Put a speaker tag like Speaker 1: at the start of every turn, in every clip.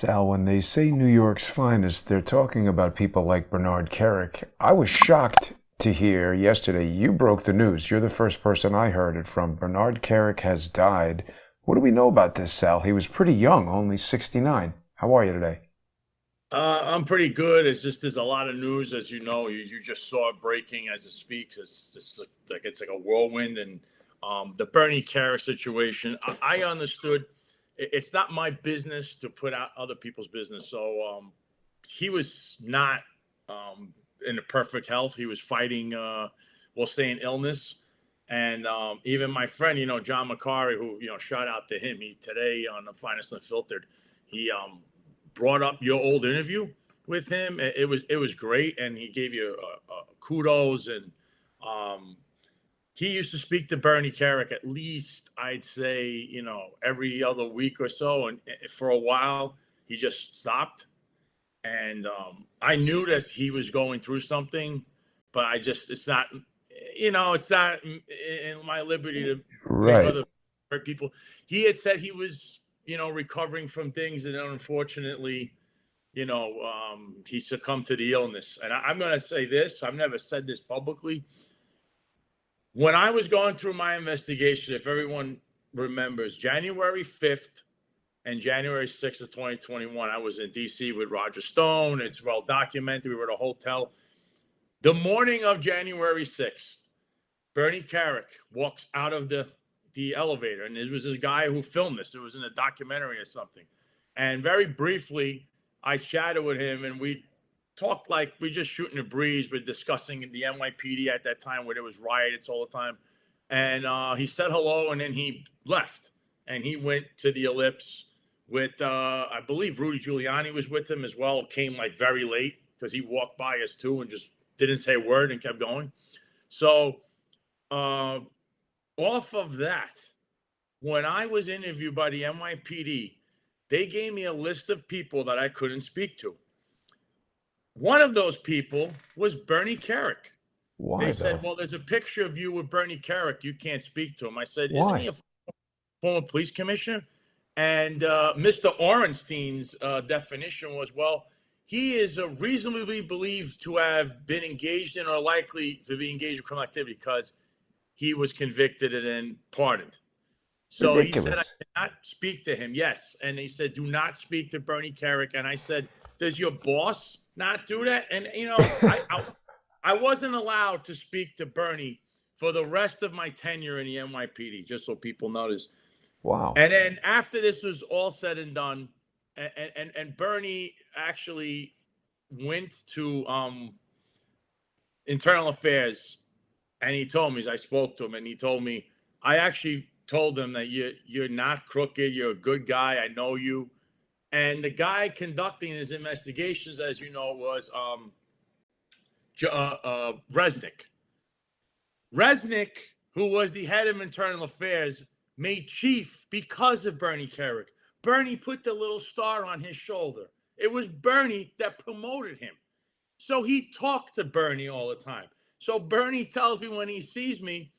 Speaker 1: Sal, when they say New York's finest, they're talking about people like Bernard Kerik. I was shocked to hear yesterday you broke the news. You're the first person I heard it from. Bernard Kerik has died. What do we know about this, Sal? He was pretty young, only 69. How are you today?
Speaker 2: I'm pretty good. It's just there's a lot of news, as you know. You just saw it breaking as it speaks. It's just like it's like a whirlwind, and the Bernie Kerik situation. I understood. It's not my business to put out other people's business. So he was not in a perfect health. He was fighting, we'll say, an illness. And even my friend, John McCarry, who, shout out to him. He today on the Finest Unfiltered, he brought up your old interview with him. It was great, and he gave you kudos. And he used to speak to Bernie Kerik at least, I'd say, every other week or so. And for a while, he just stopped. And I knew that he was going through something, but it's not, it's not in my liberty to make
Speaker 1: Right.
Speaker 2: other people. He had said he was, recovering from things, and unfortunately, he succumbed to the illness. And I'm going to say this, I've never said this publicly. When I was going through my investigation, if everyone remembers, January 5th and January 6th of 2021, I was in D.C. with Roger Stone. It's well documented. We were at a hotel. The morning of January 6th, Bernie Kerik walks out of the elevator, and it was this guy who filmed this. It was in a documentary or something. And very briefly, I chatted with him, and we talked like we just shooting a breeze. We're discussing the NYPD at that time, where there was riots all the time. And he said hello, and then he left. And he went to the Ellipse with, I believe Rudy Giuliani was with him as well. Came like very late because he walked by us too and just didn't say a word and kept going. So off of that, when I was interviewed by the NYPD, they gave me a list of people that I couldn't speak to. One of those people was Bernie Kerik.
Speaker 1: Why,
Speaker 2: They
Speaker 1: though?
Speaker 2: said, well, there's a picture of you with Bernie Kerik. You can't speak to him. I said, isn't he
Speaker 1: Why?
Speaker 2: a former police commissioner? And Mr. Orenstein's definition was, well, he is reasonably believed to have been engaged in or likely to be engaged in criminal activity because he was convicted and then pardoned. So he said, I
Speaker 1: Ridiculous.
Speaker 2: cannot speak to him. Yes. And he said, do not speak to Bernie Kerik. And I said, does your boss not do that? And, I wasn't allowed to speak to Bernie for the rest of my tenure in the NYPD, just so people notice.
Speaker 1: Wow.
Speaker 2: And then after this was all said and done, and Bernie actually went to internal affairs, and he told me, as I spoke to him, and he told me, I actually told him that you're not crooked, you're a good guy, I know you. And the guy conducting his investigations, as you know, was Resnick. Resnick, who was the head of internal affairs, made chief because of Bernie Kerik. Bernie put the little star on his shoulder. It was Bernie that promoted him. So he talked to Bernie all the time. So Bernie tells me when he sees me,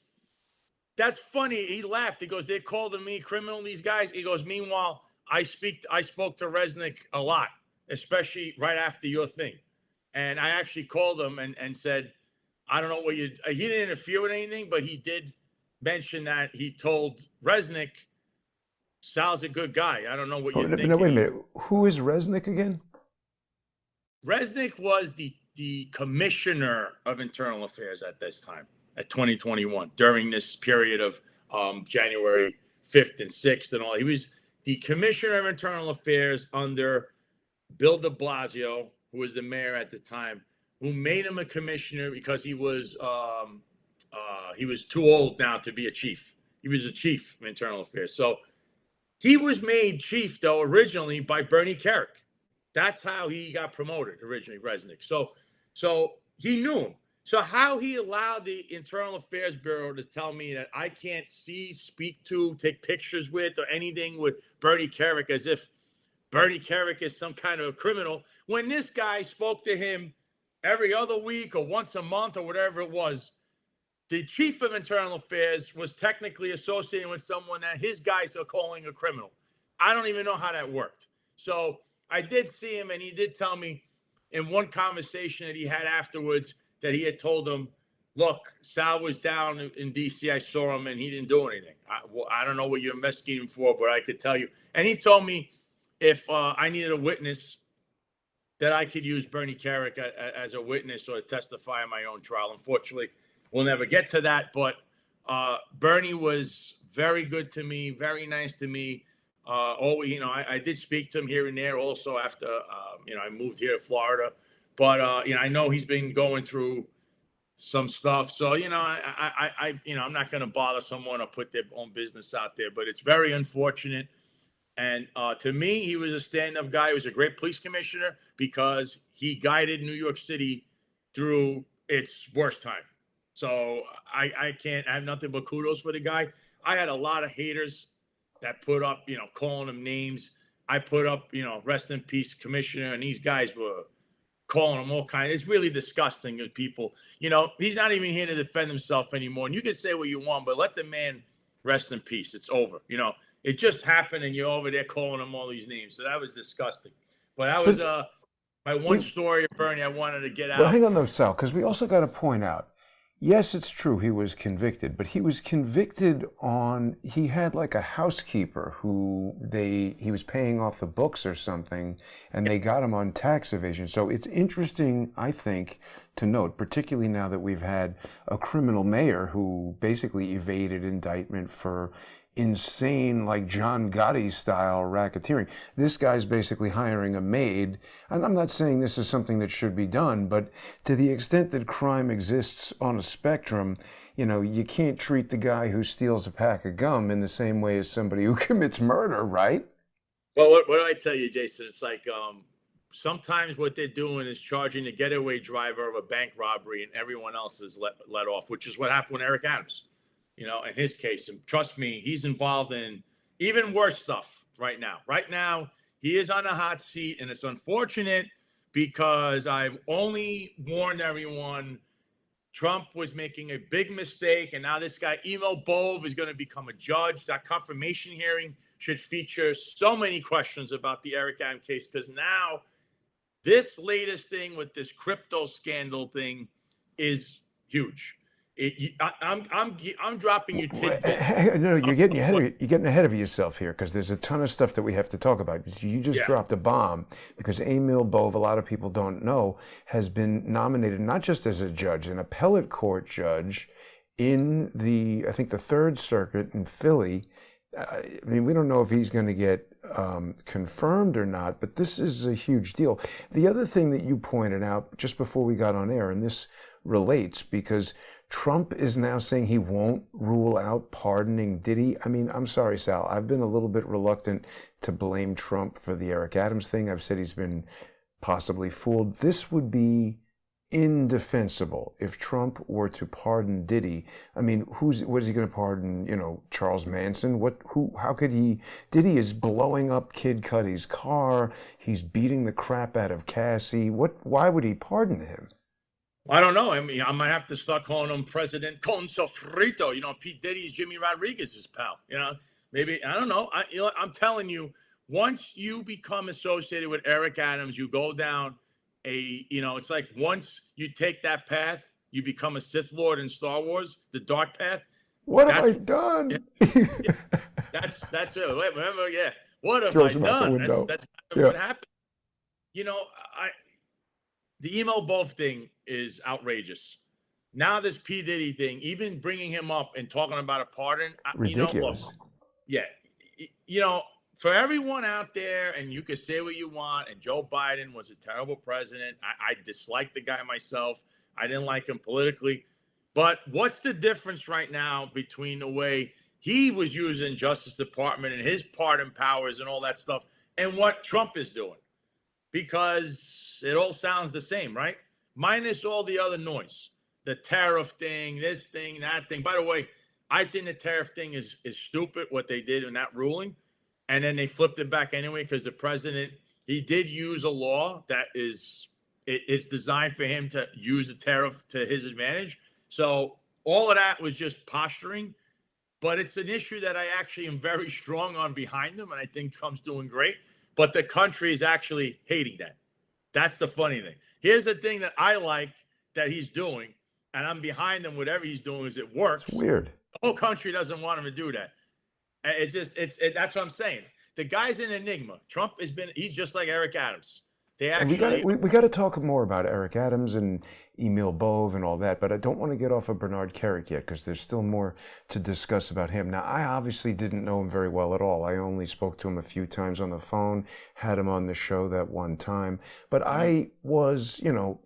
Speaker 2: that's funny. He laughed. He goes, they're calling me criminal, these guys. He goes, meanwhile, I spoke to Resnick a lot, especially right after your thing. And I actually called him and said, I don't know what he didn't interfere with anything, but he did mention that he told Resnick, Sal's a good guy. I don't know what
Speaker 1: Oh,
Speaker 2: you're
Speaker 1: no, wait a
Speaker 2: thinking.
Speaker 1: minute. Who is Resnick again?
Speaker 2: Resnick was the commissioner of internal affairs at this time, at 2021, during this period of January 5th and 6th and all. He was the commissioner of internal affairs under Bill de Blasio, who was the mayor at the time, who made him a commissioner because he was too old now to be a chief. He was a chief of internal affairs. So he was made chief, though, originally by Bernie Kerik. That's how he got promoted originally, Resnick. So he knew him. So how he allowed the Internal Affairs Bureau to tell me that I can't see, speak to, take pictures with, or anything with Bernie Kerik, as if Bernie Kerik is some kind of a criminal, when this guy spoke to him every other week or once a month or whatever it was. The chief of internal affairs was technically associated with someone that his guys are calling a criminal. I don't even know how that worked. So I did see him, and he did tell me in one conversation that he had afterwards that he had told him, look, Sal was down in D.C. I saw him, and he didn't do anything. I don't know what you're investigating for, but I could tell you. And he told me if I needed a witness, that I could use Bernie Kerik as a witness or to testify in my own trial. Unfortunately, we'll never get to that. But Bernie was very good to me, very nice to me. I did speak to him here and there also after, I moved here to Florida. But, I know he's been going through some stuff. So, I'm not going to bother someone or put their own business out there. But it's very unfortunate. And to me, he was a stand-up guy. He was a great police commissioner because he guided New York City through its worst time. So I have nothing but kudos for the guy. I had a lot of haters that put up, calling him names. I put up, rest in peace, commissioner, and these guys were calling him all kinds. It's really disgusting of people. He's not even here to defend himself anymore. And you can say what you want, but let the man rest in peace. It's over. It just happened, and you're over there calling him all these names. So that was disgusting. But that was my one story of Bernie I wanted to get out.
Speaker 1: Well, hang on though, Sal, because we also got to point out, yes, it's true he was convicted, but he was convicted he had like a housekeeper who he was paying off the books or something, and they got him on tax evasion. So it's interesting, I think, to note, particularly now that we've had a criminal mayor who basically evaded indictment for insane, like John Gotti style racketeering. This guy's basically hiring a maid. And I'm not saying this is something that should be done, but to the extent that crime exists on a spectrum, you can't treat the guy who steals a pack of gum in the same way as somebody who commits murder, right?
Speaker 2: Well, what do I tell you, Jason? It's like sometimes what they're doing is charging the getaway driver of a bank robbery, and everyone else is let off, which is what happened with Eric Adams. In his case, and trust me, he's involved in even worse stuff right now. Right now, he is on a hot seat, and it's unfortunate because I've only warned everyone Trump was making a big mistake, and now this guy, Emo Bove, is going to become a judge. That confirmation hearing should feature so many questions about the Eric Adams case, because now this latest thing with this crypto scandal thing is huge. I'm dropping you tidbits.
Speaker 1: No, you're getting ahead of yourself here, because there's a ton of stuff that we have to talk about. You just dropped a bomb, because Emil Bove, a lot of people don't know, has been nominated not just as a judge, an appellate court judge in I think the Third Circuit in Philly. We don't know if he's going to get confirmed or not, but this is a huge deal. The other thing that you pointed out just before we got on air, and this relates because Trump is now saying he won't rule out pardoning Diddy. I'm sorry, Sal. I've been a little bit reluctant to blame Trump for the Eric Adams thing. I've said he's been possibly fooled. This would be indefensible if Trump were to pardon Diddy. What is he going to pardon? Charles Manson? How could he? Diddy is blowing up Kid Cudi's car. He's beating the crap out of Cassie. Why would he pardon him?
Speaker 2: I don't know. I might have to start calling him President Con Sofrito. Pete Diddy is Jimmy Rodriguez's pal. Maybe, I don't know. I'm telling you, once you become associated with Eric Adams, you go down it's like once you take that path, you become a Sith Lord in Star Wars, the dark path.
Speaker 1: What have I done?
Speaker 2: That's it. Remember, what have I done? That's kind of what happened. The Emo Bove thing is outrageous. Now this P. Diddy thing, even bringing him up and talking about a pardon.
Speaker 1: Ridiculous.
Speaker 2: For everyone out there, and you can say what you want, and Joe Biden was a terrible president. I disliked the guy myself. I didn't like him politically. But what's the difference right now between the way he was using Justice Department and his pardon powers and all that stuff and what Trump is doing? Because it all sounds the same, right? Minus all the other noise. The tariff thing, this thing, that thing. By the way, I think the tariff thing is stupid, what they did in that ruling. And then they flipped it back anyway because the president, he did use a law that it's designed for him to use the tariff to his advantage. So all of that was just posturing. But it's an issue that I actually am very strong on behind him. And I think Trump's doing great. but the country is actually hating that. That's the funny thing. Here's the thing that I like that he's doing, and I'm behind him. Whatever he's doing is it
Speaker 1: It's
Speaker 2: works.
Speaker 1: weird.
Speaker 2: The whole country doesn't want him to do that. It's just that's what I'm saying. The guy's an enigma. Trump he's just like Eric Adams. They
Speaker 1: And
Speaker 2: actually
Speaker 1: we got to talk more about Eric Adams and Emil Bove and all that, but I don't want to get off of Bernard Kerik yet because there's still more to discuss about him. Now, I obviously didn't know him very well at all. I only spoke to him a few times on the phone, had him on the show that one time, but I was,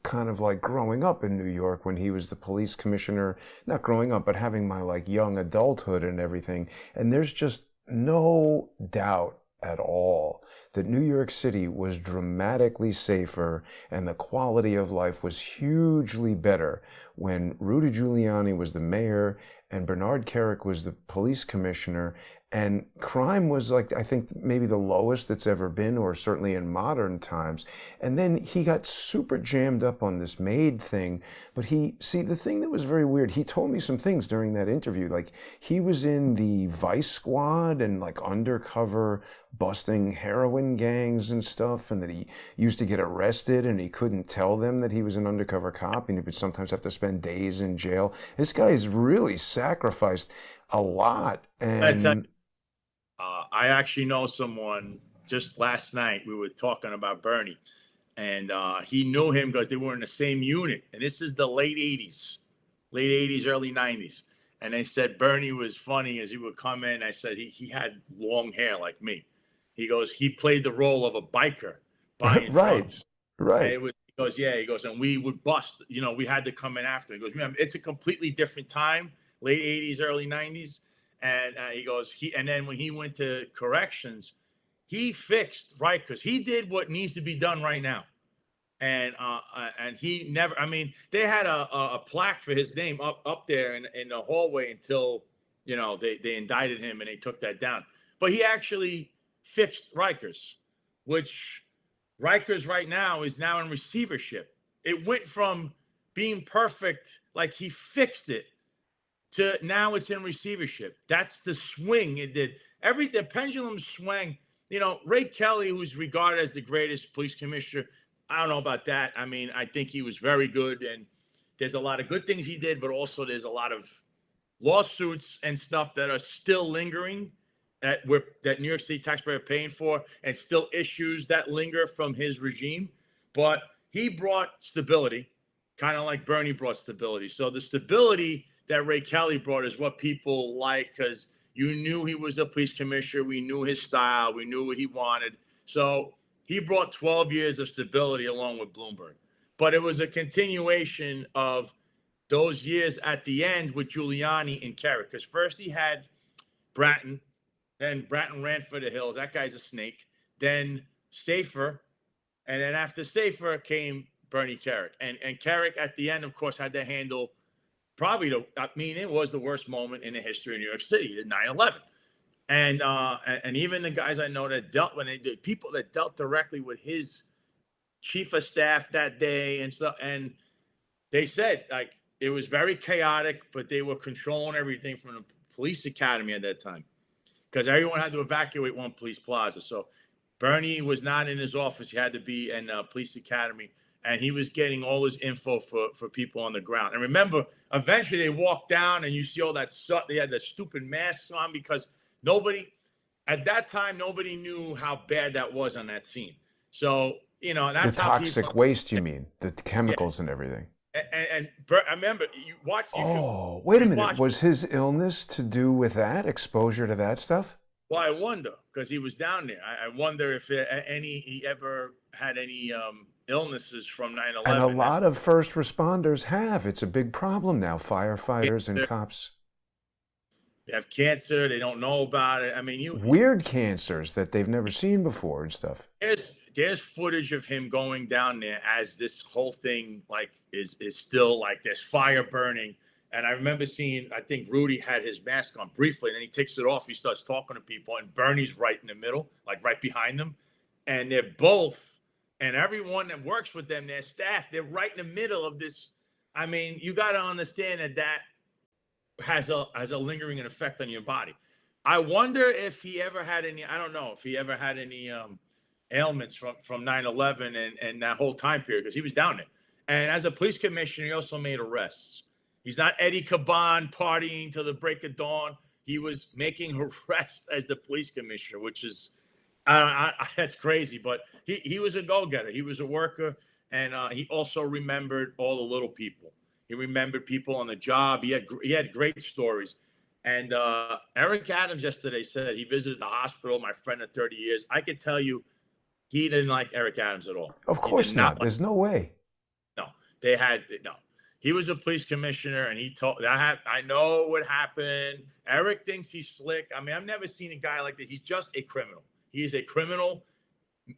Speaker 1: kind of like growing up in New York when he was the police commissioner, not growing up, but having my like young adulthood and everything. And there's just no doubt at all that New York City was dramatically safer and the quality of life was hugely better when Rudy Giuliani was the mayor and Bernard Kerik was the police commissioner, and crime was like, I think maybe the lowest it's ever been, or certainly in modern times. And then he got super jammed up on this maid thing. But the thing that was very weird, he told me some things during that interview. Like he was in the Vice Squad and like undercover busting heroin gangs and stuff, and that he used to get arrested and he couldn't tell them that he was an undercover cop, and he would sometimes have to spend days in jail. This guy has really sacrificed a lot. And
Speaker 2: I actually know someone. Just last night we were talking about Bernie, and he knew him because they were in the same unit. And this is the late '80s, early '90s. And they said Bernie was funny as he would come in. I said he had long hair like me. He goes, he played the role of a biker buying drugs.
Speaker 1: Right.
Speaker 2: He goes, yeah. He goes, and we would bust. We had to come in after. He goes, man, it's a completely different time, late '80s, early '90s. And he goes, and then when he went to corrections, he fixed, right? Because he did what needs to be done right now. And he never, they had a plaque for his name up there in the hallway until, they indicted him and they took that down. But he actually fixed Rikers, which Rikers right now is now in receivership. It went from being perfect, like he fixed it, to now it's in receivership. That's the swing it did. The pendulum swung. Ray Kelly, who's regarded as the greatest police commissioner, I don't know about that. I think he was very good, and there's a lot of good things he did, but also there's a lot of lawsuits and stuff that are still lingering that New York City taxpayer are paying for, and still issues that linger from his regime. But he brought stability, kind of like Bernie brought stability. So the stability that Ray Kelly brought is what people like, because you knew he was the police commissioner. We knew his style. We knew what he wanted. So he brought 12 years of stability along with Bloomberg. But it was a continuation of those years at the end with Giuliani and Kerik. Because first he had Bratton, then Bratton ran for the hills. That guy's a snake. Then Safer, and then after Safer came Bernie Kerik. And Kerik at the end, of course, had to handle it was the worst moment in the history of New York City, 9/11. And even the guys I know that people that dealt directly with his chief of staff that day and stuff, and they said like it was very chaotic, but they were controlling everything from the police academy at that time, because everyone had to evacuate one police plaza. So Bernie was not in his office; he had to be in police academy. And he was getting all his info for people on the ground. And remember, eventually they walked down and you see all that stuff. They had the stupid masks on because at that time, nobody knew how bad that was on that scene. So, that's
Speaker 1: the
Speaker 2: how
Speaker 1: toxic waste, you mean, the chemicals and everything.
Speaker 2: And I remember you watched.
Speaker 1: Wait a minute. Was his illness to do with that exposure to that stuff?
Speaker 2: Well, I wonder, because he was down there. I wonder if he ever had any illnesses from 9/11.
Speaker 1: And a lot of first responders have. It's a big problem now, firefighters and cops.
Speaker 2: They have cancer. They don't know about it.
Speaker 1: Weird cancers that they've never seen before and stuff.
Speaker 2: There's footage of him going down there as this whole thing is still like there's fire burning. And I remember seeing, I think Rudy had his mask on briefly, and then he takes it off. He starts talking to people, and Bernie's right in the middle, like right behind them. And they're both, and everyone that works with them, their staff, they're right in the middle of this. You got to understand that has a lingering effect on your body. I wonder if he ever had any, I don't know if he ever had any ailments from 9/11 and that whole time period, because he was down there. And as a police commissioner, he also made arrests. He's not Eddie Caban partying till the break of dawn. He was making arrests as the police commissioner, which is that's crazy. But he was a go-getter. He was a worker, and he also remembered all the little people. He remembered people on the job. He had great stories. And Eric Adams yesterday said he visited the hospital. My friend of 30 years. I could tell you, he didn't like Eric Adams at all.
Speaker 1: Of course not. There's no way.
Speaker 2: No, no. He was a police commissioner, and he told that I know what happened. Eric thinks he's slick. I mean, I've never seen a guy like this. He's just a criminal. He is a criminal.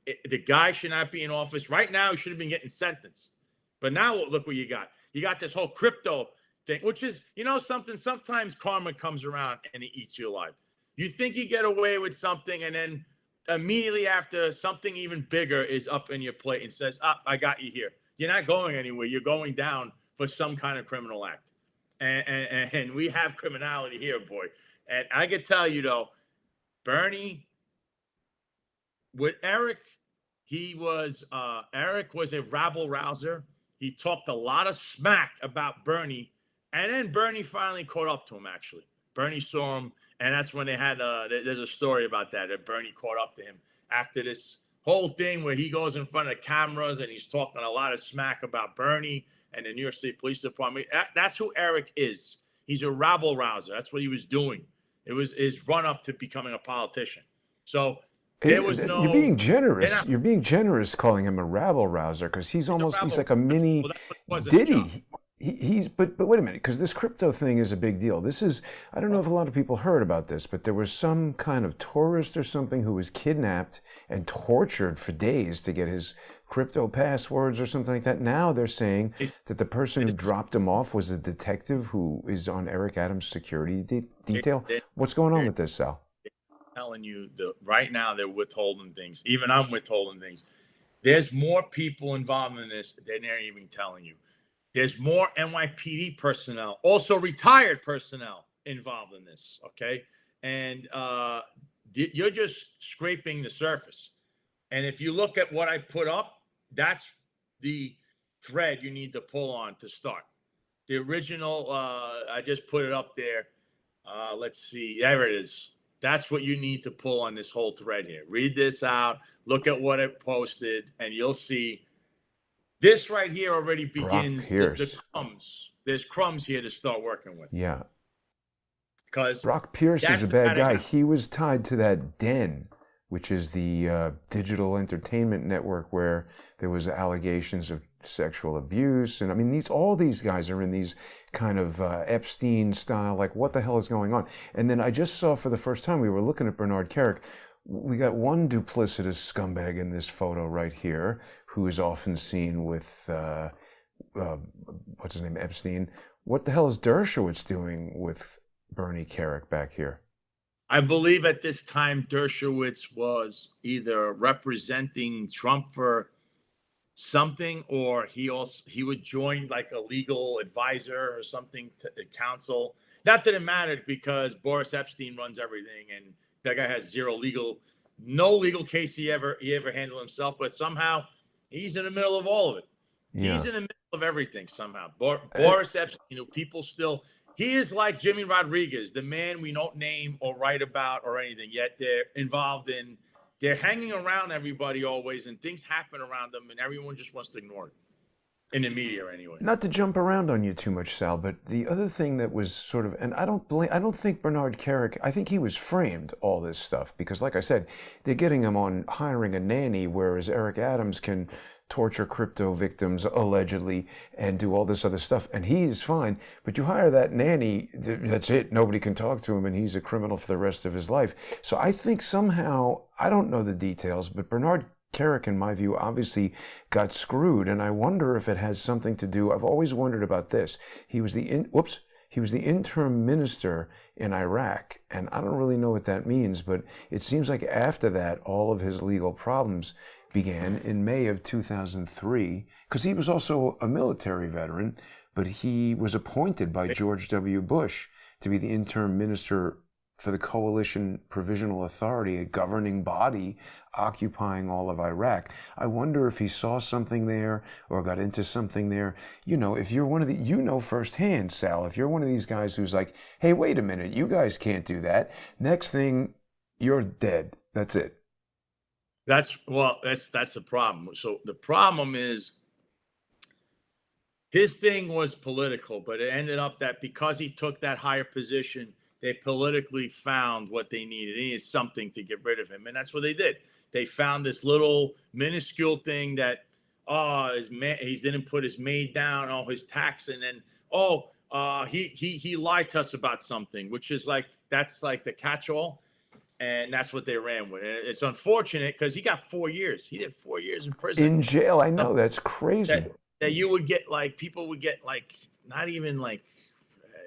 Speaker 2: The guy should not be in office right now. He should have been getting sentenced. But now look what you got. You got this whole crypto thing, which is, something. Sometimes karma comes around and it eats you alive. You think you get away with something, and then immediately after, something even bigger is up in your plate and says, I got you here. You're not going anywhere. You're going down for some kind of criminal act. And we have criminality here, boy. And I can tell you, though, Bernie, with Eric, Eric was a rabble rouser. He talked a lot of smack about Bernie. And then Bernie finally caught up to him, actually. Bernie saw him, and that's when they had there's a story about that Bernie caught up to him after this whole thing where he goes in front of cameras and he's talking a lot of smack about Bernie and the New York State Police Department. That's who Eric is. He's a rabble rouser. That's what he was doing. It was his run-up to becoming a politician. So there was no...
Speaker 1: You're being generous. You're being generous calling him a rabble rouser, because he's like a mini Diddy. But wait a minute, because this crypto thing is a big deal. I don't know if a lot of people heard about this, but there was some kind of tourist or something who was kidnapped and tortured for days to get his crypto passwords or something like that. Now they're saying that the person who dropped him off was a detective who is on Eric Adams' security detail. What's going on with this, Sal?
Speaker 2: I'm telling you, right now they're withholding things. Even I'm withholding things. There's more people involved in this than they're even telling you. There's more NYPD personnel, also retired personnel, involved in this, okay? And you're just scraping the surface. And if you look at what I put up, that's the thread you need to pull on to start. The original, I just put it up there. Let's see. There it is. That's what you need to pull on this whole thread here. Read this out. Look at what it posted, and you'll see. This right here already begins the crumbs. There's crumbs here to start working with.
Speaker 1: Yeah.
Speaker 2: Because
Speaker 1: Brock Pierce is a bad guy. He was tied to that Den, which is the digital entertainment network where there was allegations of sexual abuse. And I mean, all these guys are in these kind of Epstein style, like, what the hell is going on? And then I just saw for the first time, we were looking at Bernard Kerik. We got one duplicitous scumbag in this photo right here, who is often seen with, what's his name, Epstein. What the hell is Dershowitz doing with Bernie Kerik back here?
Speaker 2: I believe at this time Dershowitz was either representing Trump for something, or he would join like a legal advisor or something to counsel. Not that it mattered, because Boris Epstein runs everything, and that guy has no legal case he ever handled himself, but somehow he's in the middle of all of it. Yeah. He's in the middle of everything somehow. Boris Epstein, people still, he is like Jimmy Rodriguez, the man we don't name or write about or anything, yet they're involved they're hanging around everybody always, and things happen around them, and everyone just wants to ignore it. In the media, anyway.
Speaker 1: Not to jump around on you too much, Sal, but the other thing that was sort of, and I don't think Bernard Kerik, I think he was framed, all this stuff, because like I said, they're getting him on hiring a nanny, whereas Eric Adams can torture crypto victims, allegedly, and do all this other stuff, and he's fine. But you hire that nanny, that's it. Nobody can talk to him, and he's a criminal for the rest of his life. So I think somehow, I don't know the details, but Bernard Kerik, in my view, obviously got screwed, and I wonder if it has something to do. I've always wondered about this. He was the interim minister in Iraq, and I don't really know what that means, but it seems like after that, all of his legal problems began in May of 2003, because he was also a military veteran, but he was appointed by George W. Bush to be the interim minister for the Coalition Provisional Authority, a governing body occupying all of Iraq. I wonder if he saw something there or got into something there. You know, if you're one of the, you know firsthand, Sal, if you're one of these guys who's like, hey, wait a minute, you guys can't do that. Next thing, you're dead. That's it.
Speaker 2: That's the problem. So the problem is his thing was political, but it ended up that because he took that higher position, they politically found what they needed. They needed something to get rid of him, and that's what they did. They found this little minuscule thing that, he didn't put his maid down, his tax, and then he lied to us about something, which is like, that's like the catch-all, and that's what they ran with. And it's unfortunate because he got 4 years. He did 4 years in prison.
Speaker 1: In jail, I know, that's crazy.
Speaker 2: That you would get, like, people would get, like, not even like,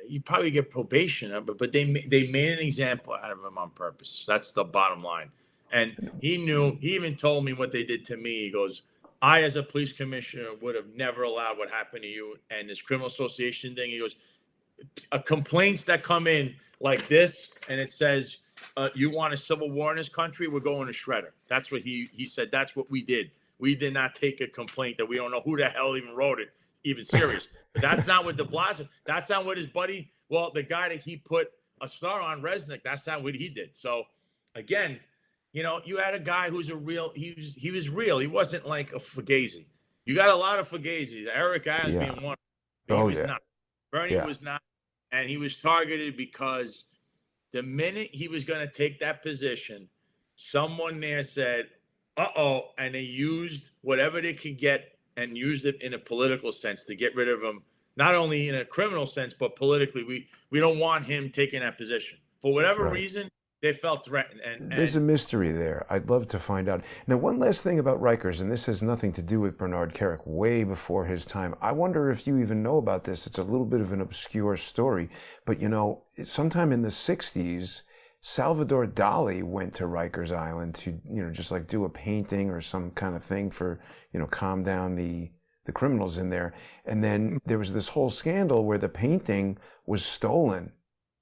Speaker 2: you probably get probation, but they made an example out of him on purpose. That's the bottom line. And he knew. He even told me what they did to me. He goes, I, as a police commissioner, would have never allowed what happened to you. And this criminal association thing, he goes, complaints that come in like this, and it says, you want a civil war in this country, we're going to shredder. That's what he said. That's what we did. We did not take a complaint that we don't know who the hell even wrote it, even serious. But that's not what de Blasio, that's not what his buddy, the guy that he put a star on, Resnick, that's not what he did. So again, you know, you had a guy who's he was real. He wasn't like a Fugazi. You got a lot of Fugazis. Eric Adams being one. He was not. Bernie was not. And he was targeted because the minute he was going to take that position, someone there said, and they used whatever they could get and used it in a political sense to get rid of him, not only in a criminal sense, but politically. We don't want him taking that position. For whatever reason, they felt threatened. And
Speaker 1: there's a mystery there. I'd love to find out. Now, one last thing about Rikers, and this has nothing to do with Bernard Kerik, way before his time. I wonder if you even know about this. It's a little bit of an obscure story, but you know, sometime in the 60s, Salvador Dali went to Rikers Island to, you know, just like do a painting or some kind of thing for, you know, calm down the criminals in there. And then there was this whole scandal where the painting was stolen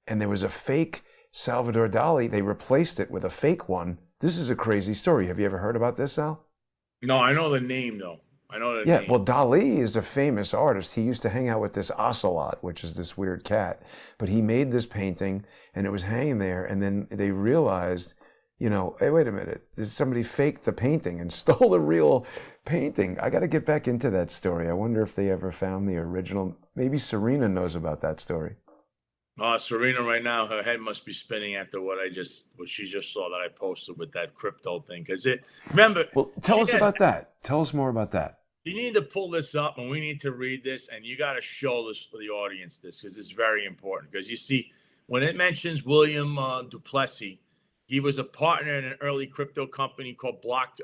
Speaker 1: and there was a fake Salvador Dali. They replaced it with a fake one. This is a crazy story. Have you ever heard about this, Sal?
Speaker 2: No, I know the name though. I know the name.
Speaker 1: Yeah, well, Dali is a famous artist. He used to hang out with this ocelot, which is this weird cat. But he made this painting, and it was hanging there, and then they realized, you know, hey, wait a minute, somebody faked the painting and stole the real painting. I got to get back into that story. I wonder if they ever found the original. Maybe Serena knows about that story.
Speaker 2: Serena right now, her head must be spinning after what she just saw that I posted with that crypto thing. Remember.
Speaker 1: Well, tell us about that. Tell us more about that.
Speaker 2: You need to pull this up, and we need to read this, and you got to show this the audience because it's very important. Because you see, when it mentions William Duplessis, he was a partner in an early crypto company called Block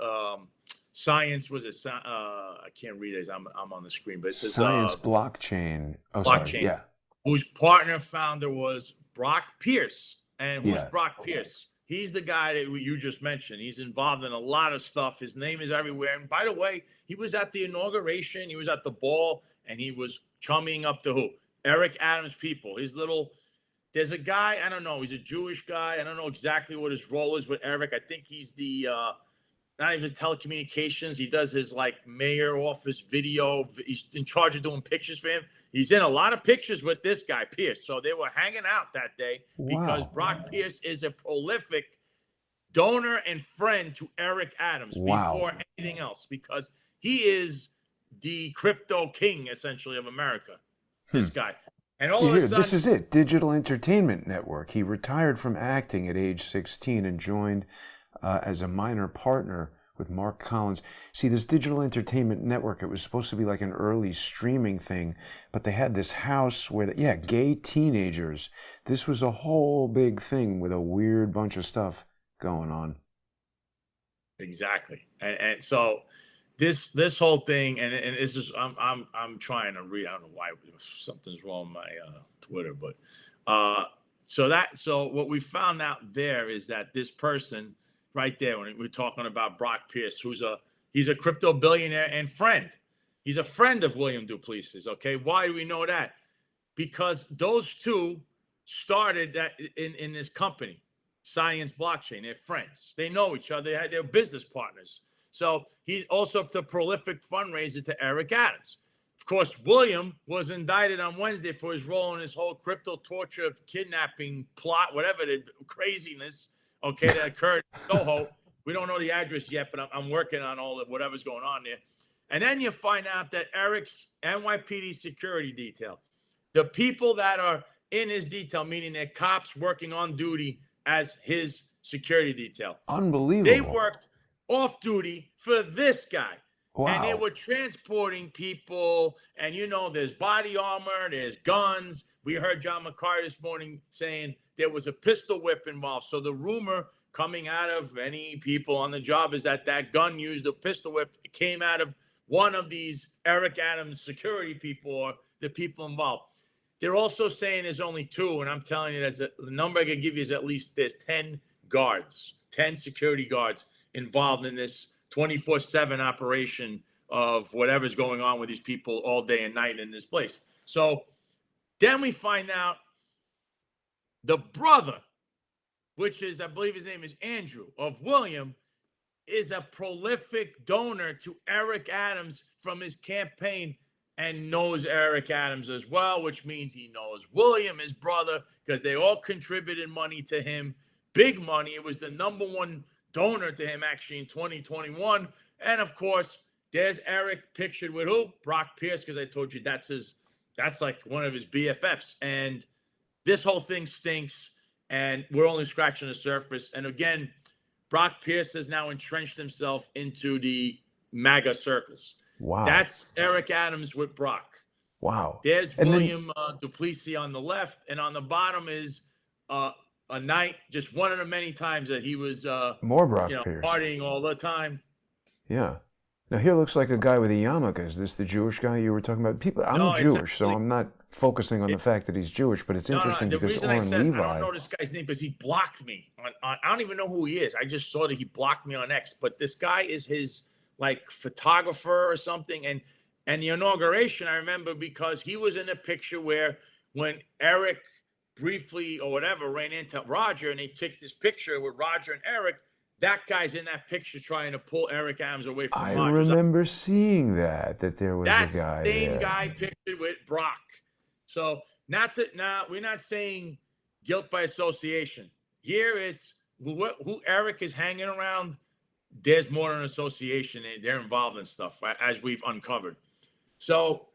Speaker 2: Science. I can't read it. I'm on the screen, but it says
Speaker 1: Science Blockchain. Oh,
Speaker 2: Blockchain.
Speaker 1: Sorry. Yeah.
Speaker 2: Whose partner founder was Brock Pierce. And who's Brock Pierce? He's the guy that you just mentioned. He's involved in a lot of stuff. His name is everywhere. And by the way, he was at the inauguration. He was at the ball, and he was chumming up to who? Eric Adams' people. There's a guy, I don't know. He's a Jewish guy. I don't know exactly what his role is with Eric. I think he's the, not even telecommunications. He does his like mayor office video. He's in charge of doing pictures for him. He's in a lot of pictures with this guy, Pierce. So they were hanging out that day because Brock Pierce is a prolific donor and friend to Eric Adams before anything else, because he is the crypto king, essentially, of America, this guy. And all of a sudden,
Speaker 1: this is it, Digital Entertainment Network. He retired from acting at age 16 and joined as a minor partner with Mark Collins. See, this Digital Entertainment Network, it was supposed to be like an early streaming thing, but they had this house where, gay teenagers. This was a whole big thing with a weird bunch of stuff going on.
Speaker 2: Exactly. And so this whole thing, and it's just, I'm trying to read. I don't know why something's wrong with my Twitter, but so what we found out there is that this person right there, when we're talking about Brock Pierce, he's a crypto billionaire and friend. He's a friend of William Duplessis. Okay, why do we know that? Because those two started that in this company, Science Blockchain. They're friends. They know each other. They're business partners. So he's also the prolific fundraiser to Eric Adams. Of course, William was indicted on Wednesday for his role in this whole crypto torture, kidnapping plot, whatever the craziness, okay, that occurred in Soho. We don't know the address yet, but I'm working on all of whatever's going on there. And then you find out that Eric's NYPD security detail, the people that are in his detail, meaning they're cops working on duty as his security detail.
Speaker 1: Unbelievable.
Speaker 2: They worked off duty for this guy.
Speaker 1: Wow.
Speaker 2: And they were transporting people, and there's body armor, there's guns. We heard John McCarty this morning saying there was a pistol whip involved. So the rumor coming out of many people on the job is that gun used, a pistol whip, came out of one of these Eric Adams security people or the people involved. They're also saying there's only 2, and I'm telling you, the number I can give you is at least there's 10 guards, 10 security guards involved in this 24/7 operation of whatever's going on with these people all day and night in this place. So then we find out the brother, which is, I believe his name is Andrew, of William, is a prolific donor to Eric Adams from his campaign and knows Eric Adams as well, which means he knows William, his brother, because they all contributed money to him, big money. It was the #1 donor to him actually in 2021. And of course, there's Eric pictured with who? Brock Pierce, because I told you that's like one of his BFFs. And this whole thing stinks, and we're only scratching the surface. And again, Brock Pierce has now entrenched himself into the MAGA circus.
Speaker 1: Wow.
Speaker 2: That's Eric Adams with Brock.
Speaker 1: Wow.
Speaker 2: There's William Duplessis on the left, and on the bottom is a night, just one of the many times that he was
Speaker 1: more Brock Pierce
Speaker 2: partying all the time.
Speaker 1: Yeah. Now here looks like a guy with a yarmulke. Is this the Jewish guy you were talking about? I'm Jewish, so I'm not focusing on the fact that he's Jewish, but it's interesting because Oren Levi.
Speaker 2: I don't know this guy's name because he blocked me on. I don't even know who he is. I just saw that he blocked me on X. But this guy is his photographer or something. And the inauguration, I remember because he was in a picture where when Eric briefly or whatever ran into Roger and they took this picture with Roger and Eric, that guy's in that picture trying to pull Eric Adams away from Roger.
Speaker 1: I remember seeing that there was a guy
Speaker 2: there. That's the same guy pictured with Brock. So we're not saying guilt by association. Here it's who Eric is hanging around. There's more than association. They're involved in stuff, as we've uncovered. So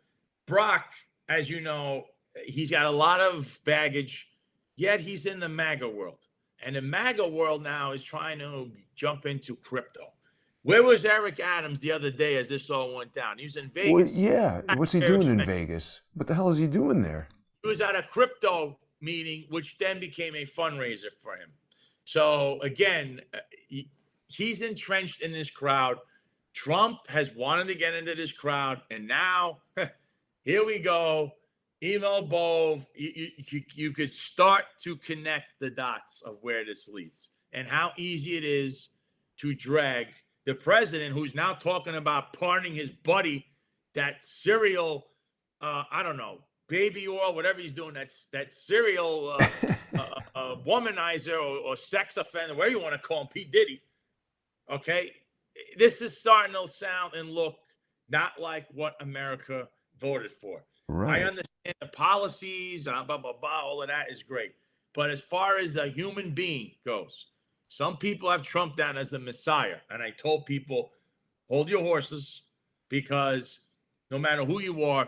Speaker 2: Brock, as you know, he's got a lot of baggage, yet he's in the MAGA world. And the MAGA world now is trying to jump into crypto. Where was Eric Adams the other day as this all went down? He was in Vegas.
Speaker 1: Well, yeah. What's he doing in Vegas? What the hell is he doing there?
Speaker 2: He was at a crypto meeting, which then became a fundraiser for him. So again, he's entrenched in this crowd. Trump has wanted to get into this crowd. And now, here we go. Email Bove, you could start to connect the dots of where this leads and how easy it is to drag the president, who's now talking about pardoning his buddy, that serial, I don't know, baby oil, whatever he's doing, that serial womanizer or sex offender, whatever you want to call him, P. Diddy. Okay, this is starting to sound and look not like what America voted for.
Speaker 1: Right.
Speaker 2: I understand the policies, blah, blah, blah, all of that is great. But as far as the human being goes, some people have Trump down as the Messiah. And I told people, hold your horses, because no matter who you are,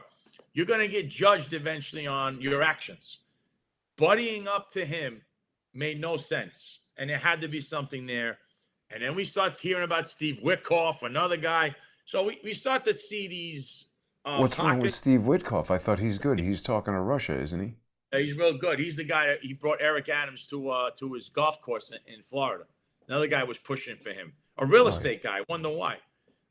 Speaker 2: you're going to get judged eventually on your actions. Buddying up to him made no sense. And there had to be something there. And then we start hearing about Steve Witkoff, another guy. So we start to see these
Speaker 1: what's wrong with Steve Witkoff? I thought he's good. He's talking to Russia, isn't he?
Speaker 2: He's real good. He's the guy that he brought Eric Adams to his golf course in Florida. Another guy was pushing for him. A real estate guy. I wonder why.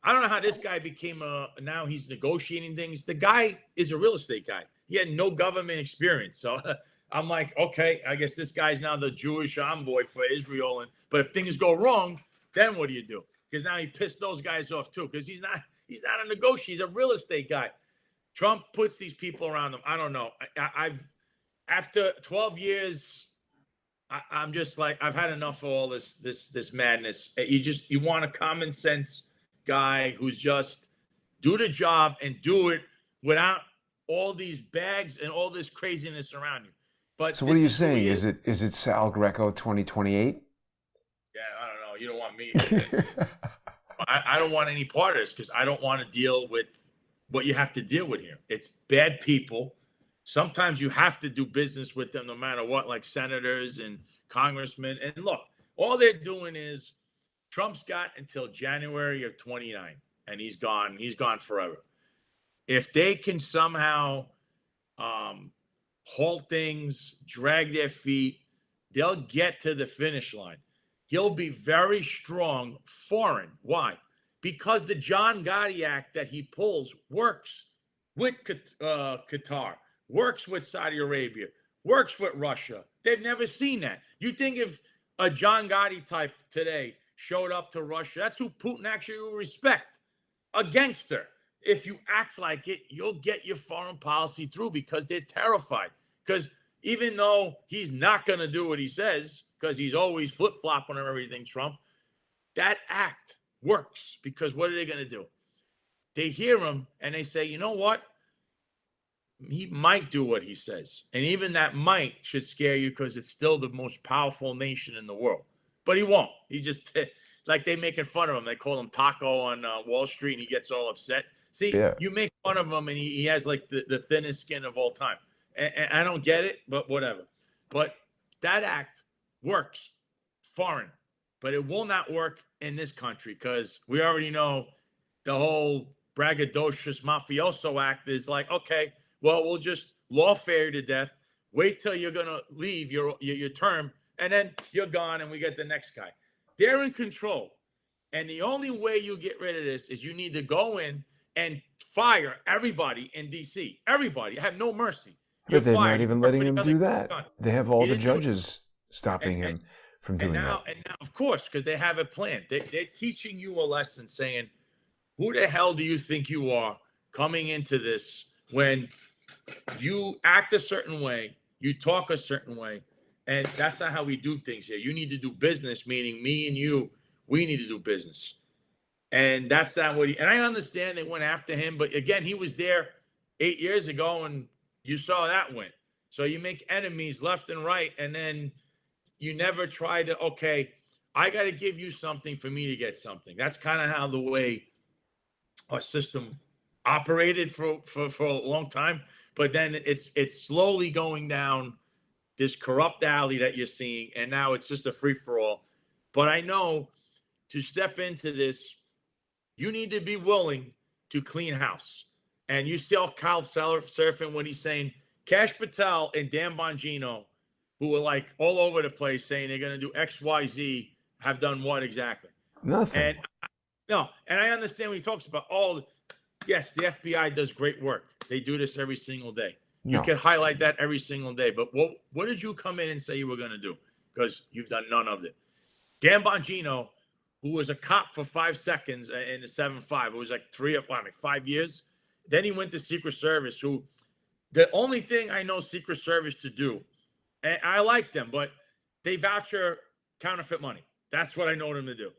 Speaker 2: I don't know how this guy became now he's negotiating things. The guy is a real estate guy. He had no government experience. So I'm like, okay, I guess this guy's now the Jewish envoy for Israel. But if things go wrong, then what do you do? Because now he pissed those guys off too. Because he's not a negotiator. He's a real estate guy. Trump puts these people around him. I don't know. after 12 years, I'm just like, I've had enough of all this madness. You want a common sense guy who's just do the job and do it without all these bags and all this craziness around you. But
Speaker 1: So what are
Speaker 2: this
Speaker 1: you
Speaker 2: is who
Speaker 1: saying?
Speaker 2: he is.
Speaker 1: Is it Sal Greco 2028?
Speaker 2: Yeah, I don't know. You don't want me. I don't want any part of this because I don't want to deal with what you have to deal with here. It's bad people. Sometimes you have to do business with them no matter what, like senators and congressmen. And look, all they're doing is Trump's got until January of 29, and he's gone. He's gone forever. If they can somehow halt things, drag their feet, they'll get to the finish line. He'll be very strong foreign. Why? Because the John Gotti Act that he pulls works with Qatar, works with Saudi Arabia, works with Russia. They've never seen that. You think if a John Gotti type today showed up to Russia, that's who Putin actually will respect. A gangster. If you act like it, you'll get your foreign policy through because they're terrified. Because even though he's not going to do what he says, because he's always flip-flopping on everything, Trump, that act works. Because what are they going to do? They hear him and they say, you know what? He might do what he says. And even that might should scare you because it's still the most powerful nation in the world. But he won't. He just, like they making fun of him. They call him Taco on Wall Street and he gets all upset. See,
Speaker 1: Yeah.
Speaker 2: You make fun of him and he has like the thinnest skin of all time. And I don't get it, but whatever. But that act works foreign, but it will not work in this country because we already know the whole braggadocious mafioso act is like, okay, well, we'll just lawfare you to death. Wait till you're going to leave your term, and then you're gone, and we get the next guy. They're in control. And the only way you get rid of this is you need to go in and fire everybody in D.C. Everybody. Have no mercy.
Speaker 1: But they're not even letting him do that. They have all the judges stopping him from doing that.
Speaker 2: And now, of course, because they have a plan. They're teaching you a lesson saying, who the hell do you think you are coming into this when you act a certain way, you talk a certain way, and that's not how we do things here. You need to do business, meaning me and you, we need to do business. And that's not what and I understand they went after him, but again, he was there 8 years ago and you saw that win. So you make enemies left and right, and then you never try to, okay, I got to give you something for me to get something. That's kind of how the way our system operated for a long time. But then it's slowly going down this corrupt alley that you're seeing, and now it's just a free-for-all. But I know to step into this, you need to be willing to clean house. And you saw Kyle surfing when he's saying Kash Patel and Dan Bongino, who were like all over the place saying they're going to do X, Y, Z, have done what exactly?
Speaker 1: Nothing.
Speaker 2: And I understand when he talks about yes, the FBI does great work. They do this every single day. You can highlight that every single day. But what did you come in and say you were going to do? Because you've done none of it. Dan Bongino, who was a cop for 5 seconds in the 7-5, it was like 5 years. Then he went to Secret Service, who the only thing I know Secret Service to do, and I like them, but they voucher counterfeit money. That's what I know them to do.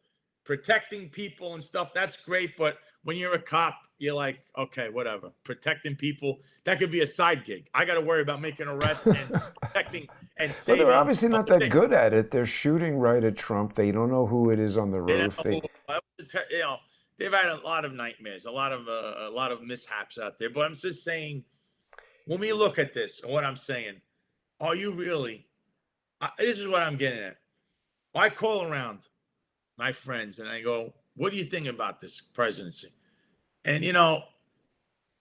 Speaker 2: Protecting people and stuff, that's great. But when you're a cop, you're like, okay, whatever. Protecting people, that could be a side gig. I got to worry about making arrests and protecting and saving.
Speaker 1: Well, they're obviously not that good at it. They're shooting right at Trump. They don't know who it is on the roof.
Speaker 2: They've had a lot of nightmares, a lot of mishaps out there. But I'm just saying, when we look at this and what I'm saying, are you really? This is what I'm getting at. I call around my friends and I go, what do you think about this presidency? And,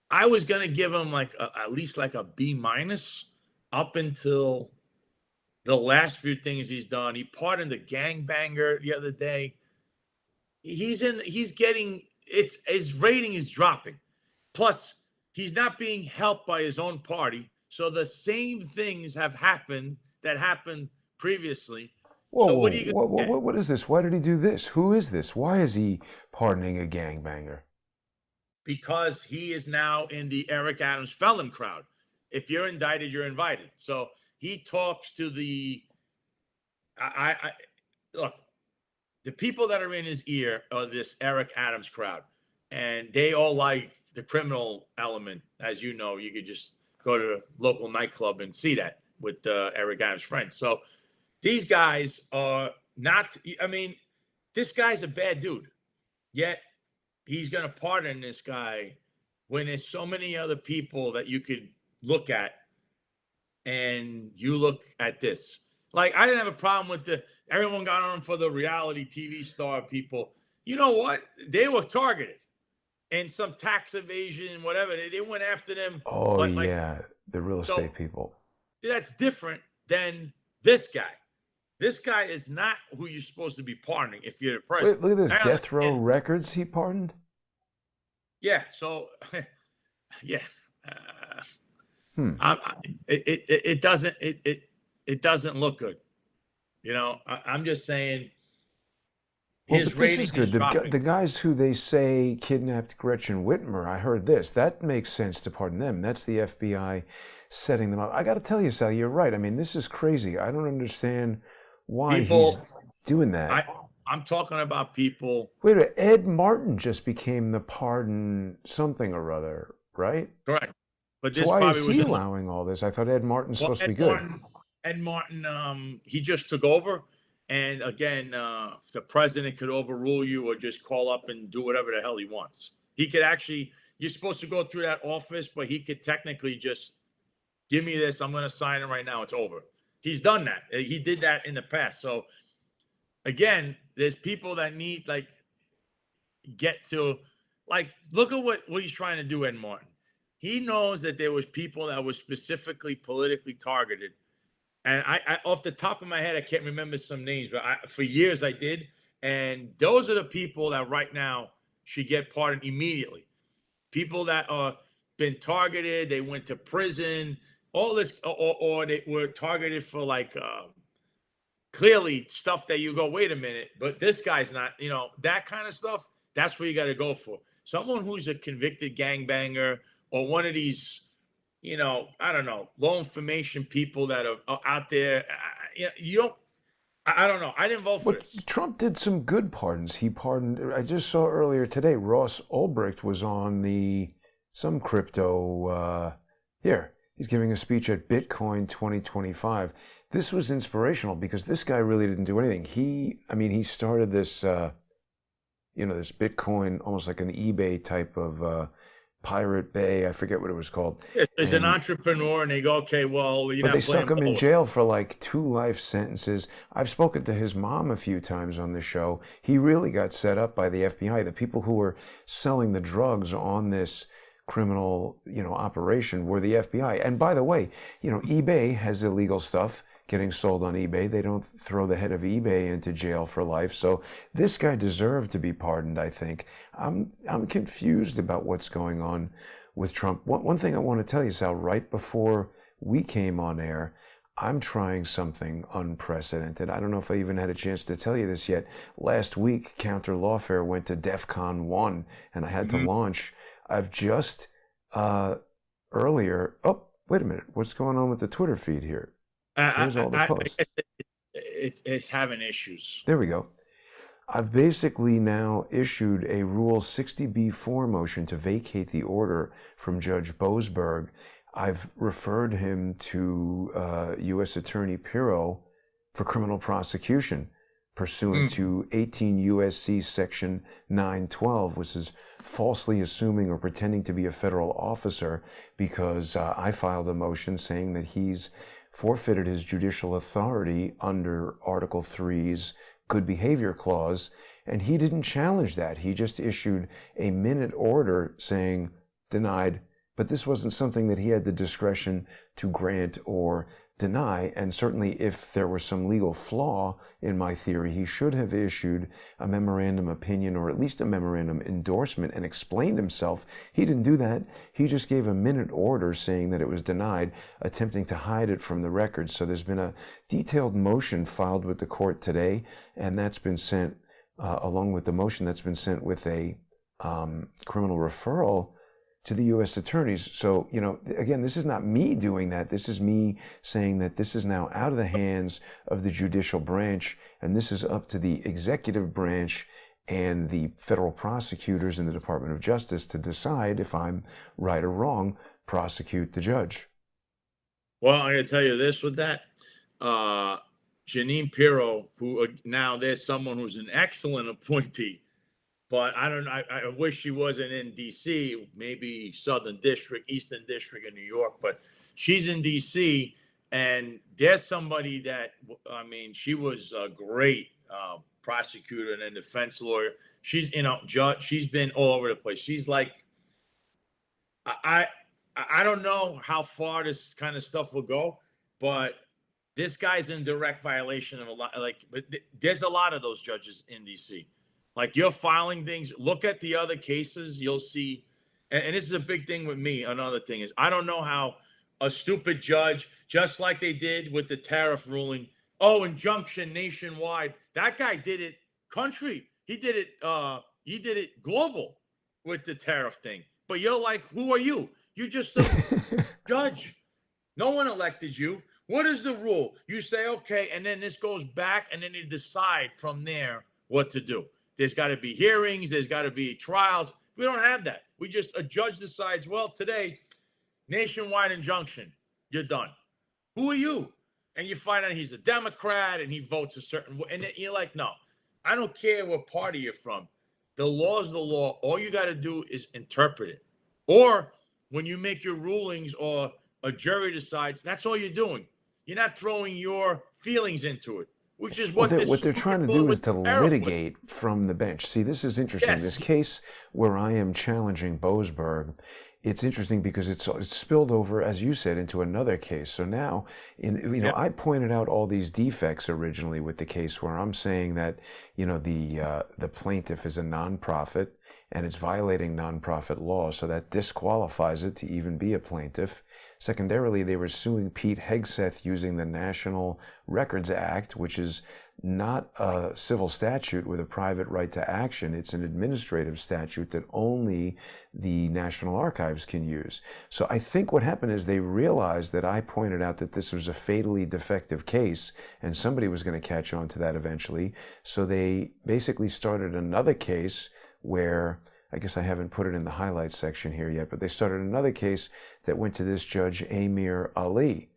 Speaker 2: I was going to give him at least like a B- up until the last few things he's done. He pardoned a gangbanger the other day. His rating is dropping. Plus, he's not being helped by his own party. So the same things have happened that happened previously.
Speaker 1: Whoa,
Speaker 2: so
Speaker 1: what is this? Why did he do this? Who is this? Why is he pardoning a gangbanger?
Speaker 2: Because he is now in the Eric Adams felon crowd. if you're indicted, you're invited. So he talks to look, the people that are in his ear are this Eric Adams crowd, and they all like the criminal element. As you know, you could just go to a local nightclub and see that with Eric Adams' friends. So these guys are not, I mean, this guy's a bad dude, yet he's going to pardon this guy when there's so many other people that you could look at, and you look at this. Like, I didn't have a problem with everyone got on him for the reality TV star people. You know what? They were targeted, and some tax evasion, whatever. They went after them.
Speaker 1: Oh, yeah. The real estate people.
Speaker 2: That's different than this guy. This guy is not who you're supposed to be pardoning if you're the president.
Speaker 1: Wait, look at this. Death row records he pardoned?
Speaker 2: Yeah. So, yeah. It doesn't look good. You know, I'm just saying.
Speaker 1: Well, but this is good. The guys who they say kidnapped Gretchen Whitmer, I heard this. That makes sense to pardon them. That's the FBI setting them up. I got to tell you, Sal, you're right. I mean, this is crazy. I don't understand why he's doing that.
Speaker 2: I'm talking about people.
Speaker 1: Wait a minute. Ed Martin just became the pardon something or other, right?
Speaker 2: Correct. But
Speaker 1: this so why is he allowing all this? I thought Ed Martin's supposed to be good.
Speaker 2: Ed Martin, he just took over. And again, the president could overrule you or just call up and do whatever the hell he wants. He could actually, you're supposed to go through that office, but he could technically just give me this. I'm going to sign it right now. It's over. He's done that. He did that in the past. So again, there's people that need get to look at what he's trying to do, Ed Martin. He knows that there was people that were specifically politically targeted. And I off the top of my head, I can't remember some names, but for years I did. And those are the people that right now should get pardoned immediately. People that are been targeted, they went to prison, all this, or they were targeted for clearly stuff that you go, wait a minute, but this guy's not, that kind of stuff. That's where you got to go for. Someone who's a convicted gangbanger or one of these, I don't know, low information people that are out there. I don't know. I didn't vote for this.
Speaker 1: Trump did some good pardons. He pardoned, I just saw earlier today, Ross Ulbricht was on some crypto, he's giving a speech at Bitcoin 2025. This was inspirational because this guy really didn't do anything. He started this, this Bitcoin, almost like an eBay type of Pirate Bay, I forget what it was called.
Speaker 2: As an entrepreneur, and they go, okay, well,
Speaker 1: but they stuck him in jail for 2 life sentences. I've spoken to his mom a few times on the show. He really got set up by the FBI. The people who were selling the drugs on this criminal, operation were the FBI. And by the way, eBay has illegal stuff getting sold on eBay. They don't throw the head of eBay into jail for life. So this guy deserved to be pardoned, I think. I'm confused about what's going on with Trump. One thing I want to tell you, Sal, right before we came on air, I'm trying something unprecedented. I don't know if I even had a chance to tell you this yet. Last week, Counter Lawfare went to DEF CON 1, and I had to launch. I've just earlier... Oh, wait a minute. What's going on with the Twitter feed here? Here's all the posts.
Speaker 2: It's having issues.
Speaker 1: There we go. I've basically now issued a Rule 60B4 motion to vacate the order from Judge Boasberg. I've referred him to U.S. Attorney Pirro for criminal prosecution pursuant to 18 U.S.C. Section 912, which is falsely assuming or pretending to be a federal officer, because I filed a motion saying that he's forfeited his judicial authority under Article 3's Good Behavior Clause, and he didn't challenge that. He just issued a minute order saying denied, but this wasn't something that he had the discretion to grant or deny, and certainly if there was some legal flaw in my theory, he should have issued a memorandum opinion or at least a memorandum endorsement and explained himself. He didn't do that. He just gave a minute order saying that it was denied, attempting to hide it from the record. So there's been a detailed motion filed with the court today, and that's been sent, along with the motion, that's been sent with a criminal referral to the U.S. attorneys. So, again, this is not me doing that. This is me saying that this is now out of the hands of the judicial branch, and this is up to the executive branch and the federal prosecutors in the Department of Justice to decide if I'm right or wrong, prosecute the judge.
Speaker 2: Well, I'm going to tell you this with that. Janine Pirro, who now there's someone who's an excellent appointee, but I don't know. I wish she wasn't in D.C., maybe Southern District, Eastern District in New York, but she's in D.C., and there's somebody that, she was a great prosecutor and a defense lawyer. She's, judge. She's been all over the place. She's like, I don't know how far this kind of stuff will go, but this guy's in direct violation of a lot. But there's a lot of those judges in D.C. Like, you're filing things. Look at the other cases. You'll see. And this is a big thing with me. Another thing is, I don't know how a stupid judge, just like they did with the tariff ruling, injunction nationwide. That guy did it country. He did it global with the tariff thing. But you're like, who are you? You're just a judge. No one elected you. What is the rule? You say, okay, and then this goes back, and then you decide from there what to do. There's got to be hearings. There's got to be trials. We don't have that. A judge decides, well, today, nationwide injunction. You're done. Who are you? And you find out he's a Democrat and he votes a certain way. And you're like, no, I don't care what party you're from. The law is the law. All you got to do is interpret it. Or when you make your rulings or a jury decides, that's all you're doing. You're not throwing your feelings into it, which is what
Speaker 1: they're trying to do is to litigate from the bench. See, this is interesting. Yes. This case where I am challenging Boasberg, it's interesting because it's spilled over, as you said, into another case. So now, I pointed out all these defects originally with the case where I'm saying that, the plaintiff is a nonprofit and it's violating nonprofit law, so that disqualifies it to even be a plaintiff. Secondarily, they were suing Pete Hegseth using the National Records Act, which is not a civil statute with a private right to action. It's an administrative statute that only the National Archives can use. So I think what happened is they realized that I pointed out that this was a fatally defective case and somebody was going to catch on to that eventually. So they basically started another case where, I guess I haven't put it in the highlights section here yet, but they started another case that went to this judge, Amir Ali.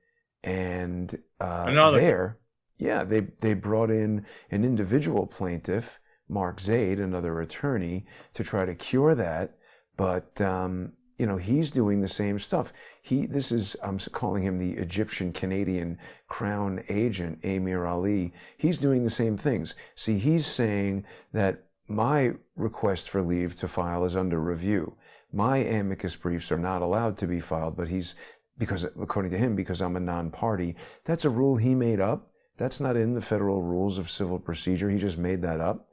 Speaker 1: And they brought in an individual plaintiff, Mark Zaid, another attorney, to try to cure that. But, he's doing the same stuff. I'm calling him the Egyptian-Canadian Crown agent, Amir Ali. He's doing the same things. See, he's saying that my request for leave to file is under review. My amicus briefs are not allowed to be filed, but according to him, because I'm a non-party. That's a rule he made up. That's not in the federal rules of civil procedure. He just made that up.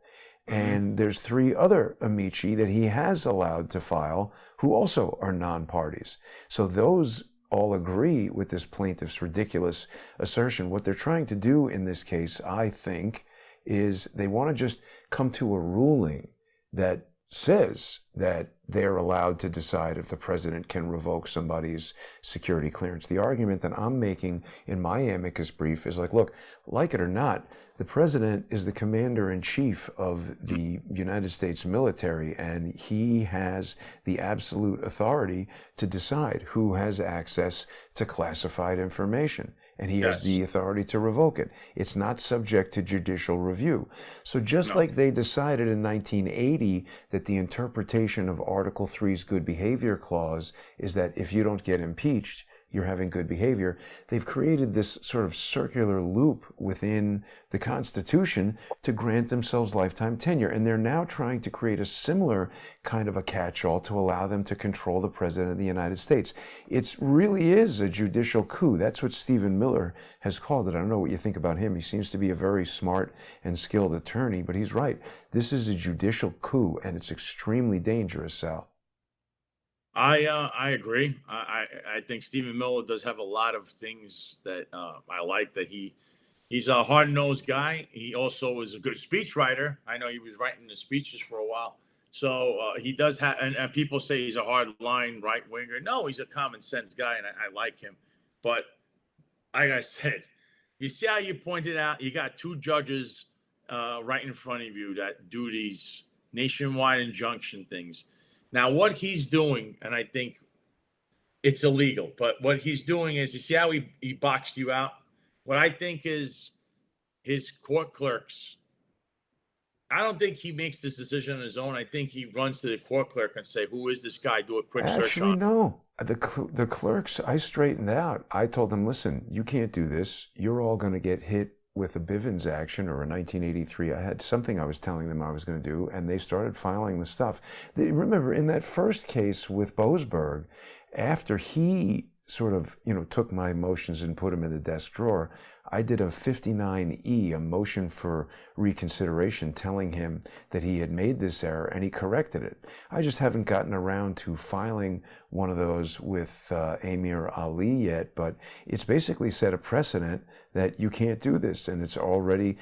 Speaker 1: And there's 3 other amici that he has allowed to file who also are non-parties. So those all agree with this plaintiff's ridiculous assertion. What they're trying to do in this case, I think, is they want to just come to a ruling that says that they're allowed to decide if the president can revoke somebody's security clearance. The argument that I'm making in my amicus brief is look, like it or not, the president is the commander-in-chief of the United States military, and he has the absolute authority to decide who has access to classified information. And he has the authority to revoke it. It's not subject to judicial review. So like they decided in 1980 that the interpretation of Article 3's good behavior clause is that if you don't get impeached, you're having good behavior, they've created this sort of circular loop within the Constitution to grant themselves lifetime tenure. And they're now trying to create a similar kind of a catch-all to allow them to control the President of the United States. It really is a judicial coup. That's what Stephen Miller has called it. I don't know what you think about him. He seems to be a very smart and skilled attorney, but he's right. This is a judicial coup, and it's extremely dangerous, Sal.
Speaker 2: I agree. I think Stephen Miller does have a lot of things that I like. That he's a hard-nosed guy. He also is a good speechwriter. I know he was writing the speeches for a while. So he does have, and people say he's a hard line right winger. No, he's a common sense guy, and I like him. But like I said, you see how you pointed out, you got two judges right in front of you that do these nationwide injunction things. Now, what he's doing, and I think it's illegal, but what he's doing is, you see how he boxed you out? What I think is his court clerks, I don't think he makes this decision on his own. I think he runs to the court clerk and say, who is this guy? Do a quick search
Speaker 1: Actually,
Speaker 2: on him.
Speaker 1: no. The clerks, I straightened out. I told them, listen, you can't do this. You're all going to get hit with a Bivens action or a 1983. I had something I was telling them I was going to do, and they started filing the stuff. Remember, in that first case with Boasberg, after he sort of, took my motions and put them in the desk drawer, I did a 59E, a motion for reconsideration, telling him that he had made this error, and he corrected it. I just haven't gotten around to filing one of those with Amir Ali yet, but it's basically set a precedent that you can't do this, and it's already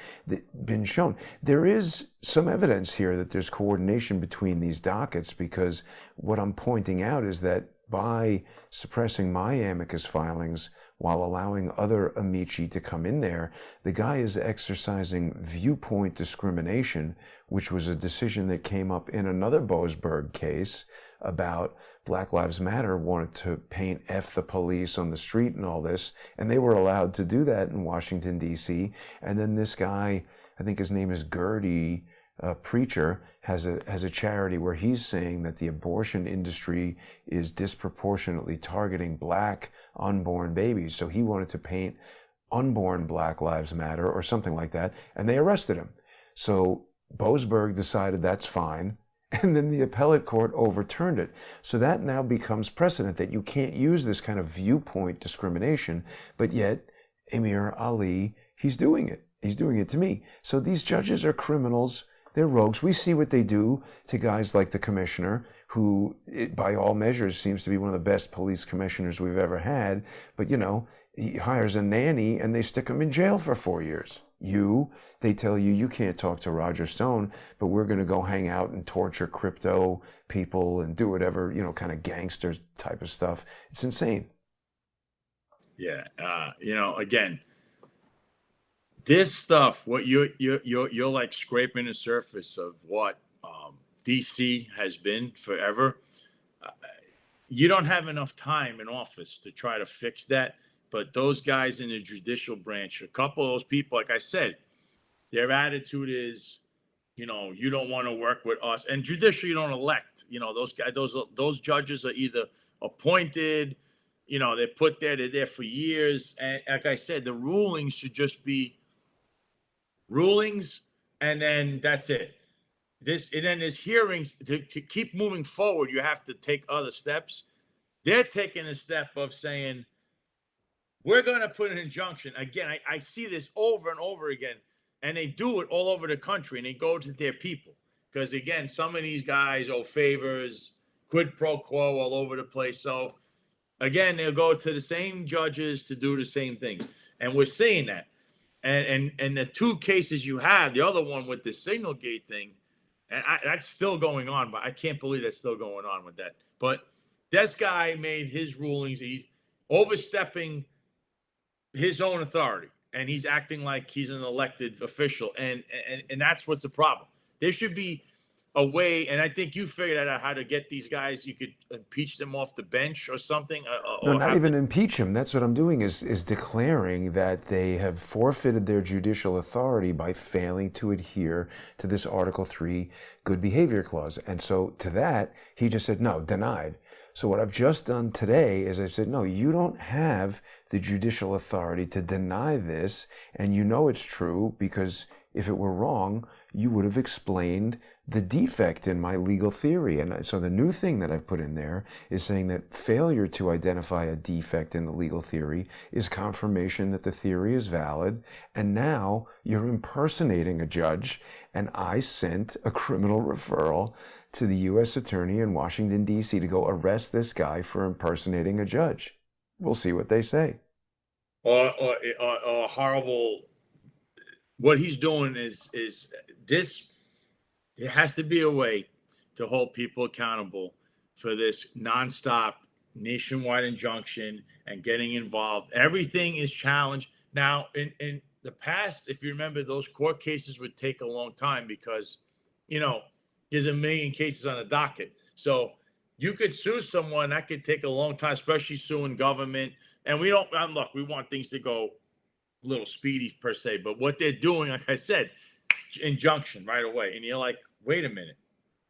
Speaker 1: been shown. There is some evidence here that there's coordination between these dockets, because what I'm pointing out is that by suppressing my amicus filings while allowing other amici to come in there, the guy is exercising viewpoint discrimination, which was a decision that came up in another Boasberg case about Black Lives Matter wanted to paint F the police on the street and all this, and they were allowed to do that in Washington, D.C. And then this guy, I think his name is Gertie, a preacher, has a charity where he's saying that the abortion industry is disproportionately targeting black unborn babies. So he wanted to paint unborn Black Lives Matter or something like that, and they arrested him. So Boasberg decided that's fine, and then the appellate court overturned it. So that now becomes precedent that you can't use this kind of viewpoint discrimination, but yet Amir Ali, he's doing it. He's doing it to me. So these judges are criminals. They're rogues. We see what they do to guys like the commissioner, who, by all measures, seems to be one of the best police commissioners we've ever had. But, he hires a nanny and they stick him in jail for 4 years. They tell you can't talk to Roger Stone, but we're going to go hang out and torture crypto people and do whatever, kind of gangster type of stuff. It's insane.
Speaker 2: Yeah. Again, this stuff, what you're like scraping the surface of what DC has been forever. You don't have enough time in office to try to fix that. But those guys in the judicial branch, a couple of those people, like I said, their attitude is, you don't want to work with us. And judicial, you don't elect. Those guys, those judges are either appointed, they're put there, they're there for years. And like I said, the rulings should just be rulings, and then that's it. And then there's hearings to keep moving forward. You have to take other steps. They're taking a step of saying, we're going to put an injunction. Again, I see this over and over again, and they do it all over the country, and they go to their people. Because, again, some of these guys owe favors, quid pro quo all over the place. So, again, they'll go to the same judges to do the same things. And we're seeing that. And the two cases you have, the other one with the signal gate thing, and that's still going on, but I can't believe that's still going on with that. But this guy made his rulings. He's overstepping his own authority, and he's acting like he's an elected official, and that's what's the problem. There should be a way, and I think you figured out how to get these guys. You could impeach them off the bench or something.
Speaker 1: No, not even impeach them. That's what I'm doing, is declaring that they have forfeited their judicial authority by failing to adhere to this Article 3 good behavior clause. And so to that, he just said, no, denied. So what I've just done today is I said, no, you don't have the judicial authority to deny this, and it's true, because if it were wrong, you would have explained the defect in my legal theory. And so the new thing that I've put in there is saying that failure to identify a defect in the legal theory is confirmation that the theory is valid, and now you're impersonating a judge, and I sent a criminal referral to the U.S. Attorney in Washington, D.C. to go arrest this guy for impersonating a judge. We'll see what they say.
Speaker 2: Or horrible. What he's doing is this. There has to be a way. to hold people accountable for this nonstop nationwide injunction and getting involved. Everything is challenged. Now, in the past, if you remember, those court cases would take a long time because, there's a million cases on the docket. So you could sue someone, that could take a long time, especially suing government. And we don't, look, we want things to go a little speedy per se, but what they're doing, like I said, injunction right away. And you're like, wait a minute.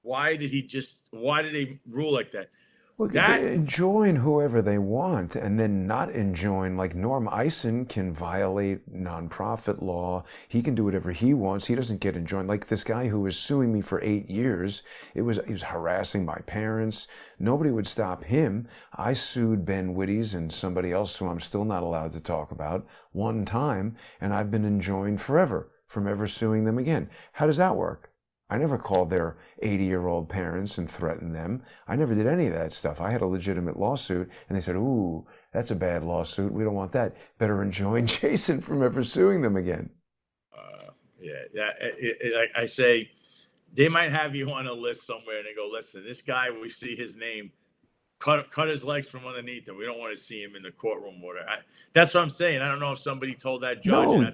Speaker 2: Why did they rule like that?
Speaker 1: Well, they enjoin whoever they want and then not enjoin, like Norm Eisen can violate nonprofit law. He can do whatever he wants. He doesn't get enjoined. Like this guy who was suing me for 8 years, he was harassing my parents. Nobody would stop him. I sued Ben Wittes and somebody else who I'm still not allowed to talk about one time, and I've been enjoined forever from ever suing them again. How does that work? I never called their 80-year-old parents and threatened them. I never did any of that stuff. I had a legitimate lawsuit, and they said, ooh, that's a bad lawsuit. We don't want that. Better enjoin Jason from ever suing them again.
Speaker 2: Like I say, they might have you on a list somewhere, and they go, listen, this guy, we see his name, cut his legs from underneath him. We don't want to see him in the courtroom. That's what I'm saying. I don't know if somebody told that judge.
Speaker 1: No,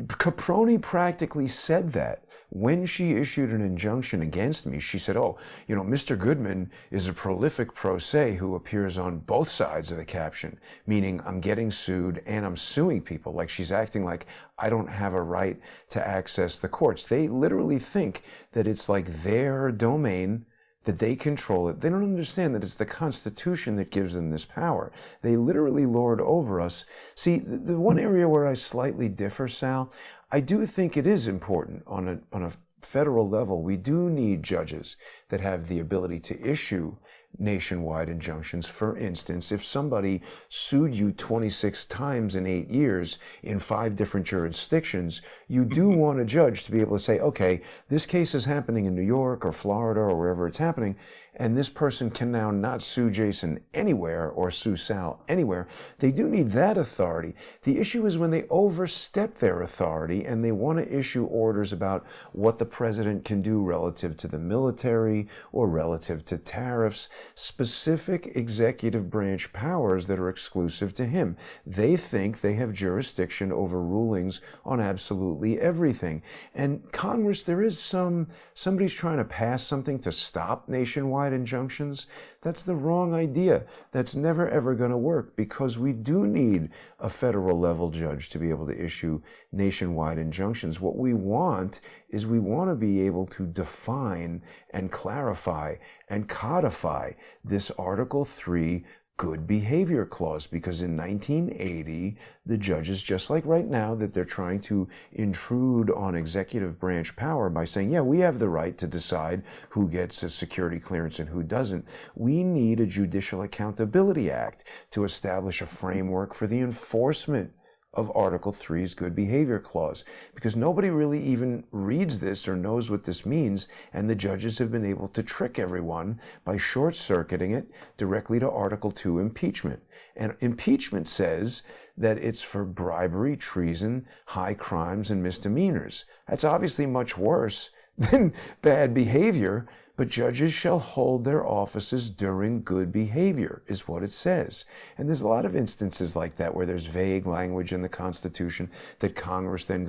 Speaker 1: Caproni practically said that. When she issued an injunction against me, she said, Mr. Goodman is a prolific pro se who appears on both sides of the caption, meaning I'm getting sued and I'm suing people. Like she's acting like I don't have a right to access the courts. They literally think that it's like their domain, that they control it. They don't understand that it's the Constitution that gives them this power. They literally lord over us. See, the one area where I slightly differ, Sal, I do think it is important on a federal level. We do need judges that have the ability to issue nationwide injunctions. For instance, if somebody sued you 26 times in 8 years in 5 different jurisdictions, you do want a judge to be able to say, okay, this case is happening in New York or Florida or wherever it's happening, and this person can now not sue Jason anywhere or sue Sal anywhere. They do need that authority. The issue is when they overstep their authority and they want to issue orders about what the president can do relative to the military or relative to tariffs, specific executive branch powers that are exclusive to him. They think they have jurisdiction over rulings on absolutely everything. And Congress, there is somebody's trying to pass something to stop nationwide injunctions. That's the wrong idea. That's never ever going to work because we do need a federal level judge to be able to issue nationwide injunctions. What we want is we want to be able to define and clarify and codify this Article 3 good behavior clause, because in 1980, the judges, just like right now, that they're trying to intrude on executive branch power by saying, yeah, we have the right to decide who gets a security clearance and who doesn't. We need a Judicial Accountability Act to establish a framework for the enforcement of Article 3's good behavior clause, because nobody really even reads this or knows what this means, and the judges have been able to trick everyone by short-circuiting it directly to Article 2 impeachment. And impeachment says that it's for bribery, treason, high crimes, and misdemeanors. That's obviously much worse than bad behavior, but judges shall hold their offices during good behavior, is what it says. And there's a lot of instances like that where there's vague language in the Constitution that Congress then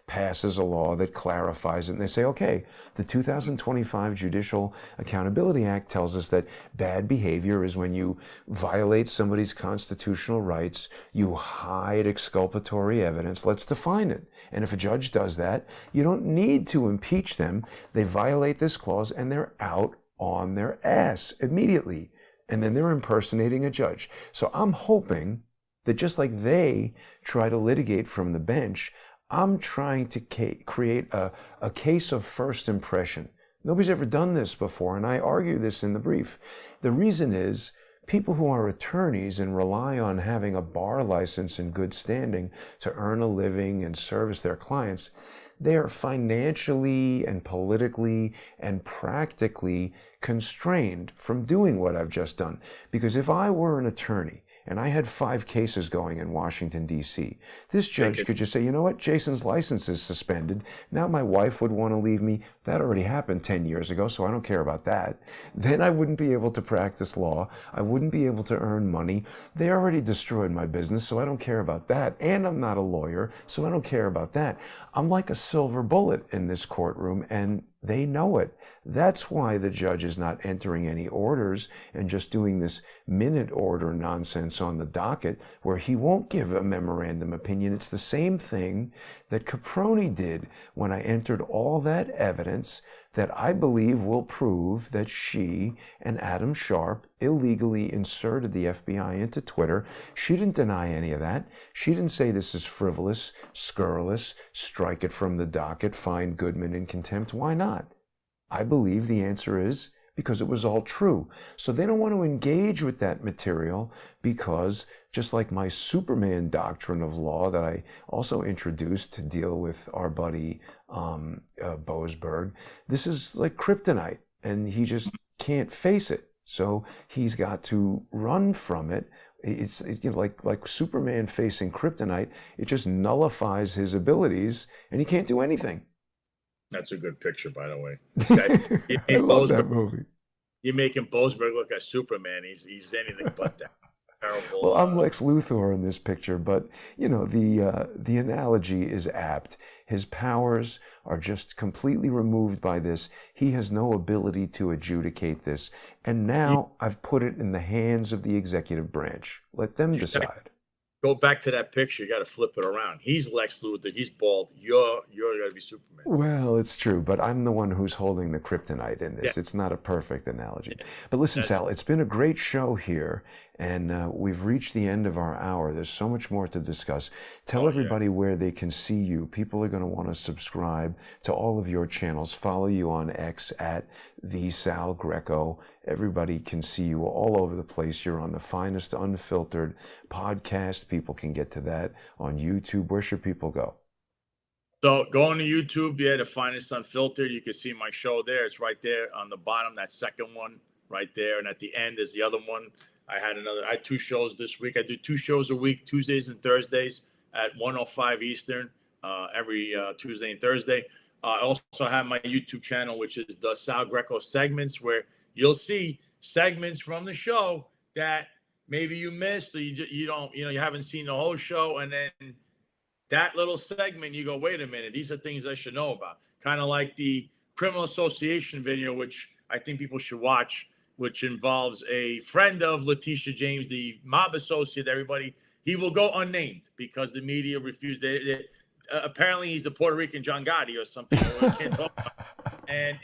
Speaker 1: passes a law that clarifies it. And they say, okay, the 2025 Judicial Accountability Act tells us that bad behavior is when you violate somebody's constitutional rights, you hide exculpatory evidence. Let's define it. And if a judge does that, you don't need to impeach them. They violate this clause and they're out on their ass immediately. And then they're impersonating a judge. So I'm hoping that just like they try to litigate from the bench, I'm trying to create a case of first impression. Nobody's ever done this before, and I argue this in the brief. The reason is people who are attorneys and rely on having a bar license in good standing to earn a living and service their clients, they are financially and politically and practically constrained from doing what I've just done. Because if I were an attorney and I had 5 cases going in Washington, D.C., this judge could just say, you know what, Jason's license is suspended. Now my wife would want to leave me. That already happened 10 years ago, so I don't care about that. Then I wouldn't be able to practice law. I wouldn't be able to earn money. They already destroyed my business, so I don't care about that. And I'm not a lawyer, so I don't care about that. I'm like a silver bullet in this courtroom, and they know it. That's why the judge is not entering any orders and just doing this minute order nonsense on the docket where he won't give a memorandum opinion. It's the same thing that Caproni did when I entered all that evidence that I believe will prove that she and Adam Sharp illegally inserted the FBI into Twitter. She didn't deny any of that. She didn't say this is frivolous, scurrilous, strike it from the docket, find Goodman in contempt. Why not? I believe the answer is because it was all true. So they don't want to engage with that material because, just like my Superman doctrine of law that I also introduced to deal with our buddy Boasberg, this is like kryptonite, and he just can't face it. So he's got to run from it. It's like Superman facing kryptonite. It just nullifies his abilities, and he can't do anything.
Speaker 2: That's a good picture, by the way.
Speaker 1: I love that movie.
Speaker 2: You're making Boasberg look like Superman. He's anything but that. Terrible.
Speaker 1: Well, I'm Lex Luthor in this picture, but the analogy is apt. His powers are just completely removed by this. He has no ability to adjudicate this, and now I've put it in the hands of the executive branch. Let them decide.
Speaker 2: Go back to that picture. You got to flip it around. He's Lex Luthor. He's bald. You're got to be Superman.
Speaker 1: Well, it's true, but I'm the one who's holding the kryptonite in this. Yeah. It's not a perfect analogy. But listen, Sal, it's been a great show here, and we've reached the end of our hour. There's so much more to discuss. Tell everybody where they can see you. People are going to want to subscribe to all of your channels, follow you on X at the Sal Greco. Everybody can see you all over the place. You're on the finest unfiltered podcast. People can get to that on YouTube. Where should people go?
Speaker 2: So go on to YouTube. Yeah, the finest unfiltered. You can see my show there. It's right there on the bottom, that second one right there. And at the end is the other one. I had 2 shows this week. I do 2 shows a week, Tuesdays and Thursdays at 1:05 Eastern, every Tuesday and Thursday. I also have my YouTube channel, which is the Sal Greco segments, where you'll see segments from the show that maybe you missed or you haven't seen the whole show. And then that little segment, you go, wait a minute, these are things I should know about. Kind of like the criminal association video, which I think people should watch, which involves a friend of Letitia James, the mob associate, everybody. He will go unnamed because the media refused. Apparently, he's the Puerto Rican John Gotti or something. We can't talk about. And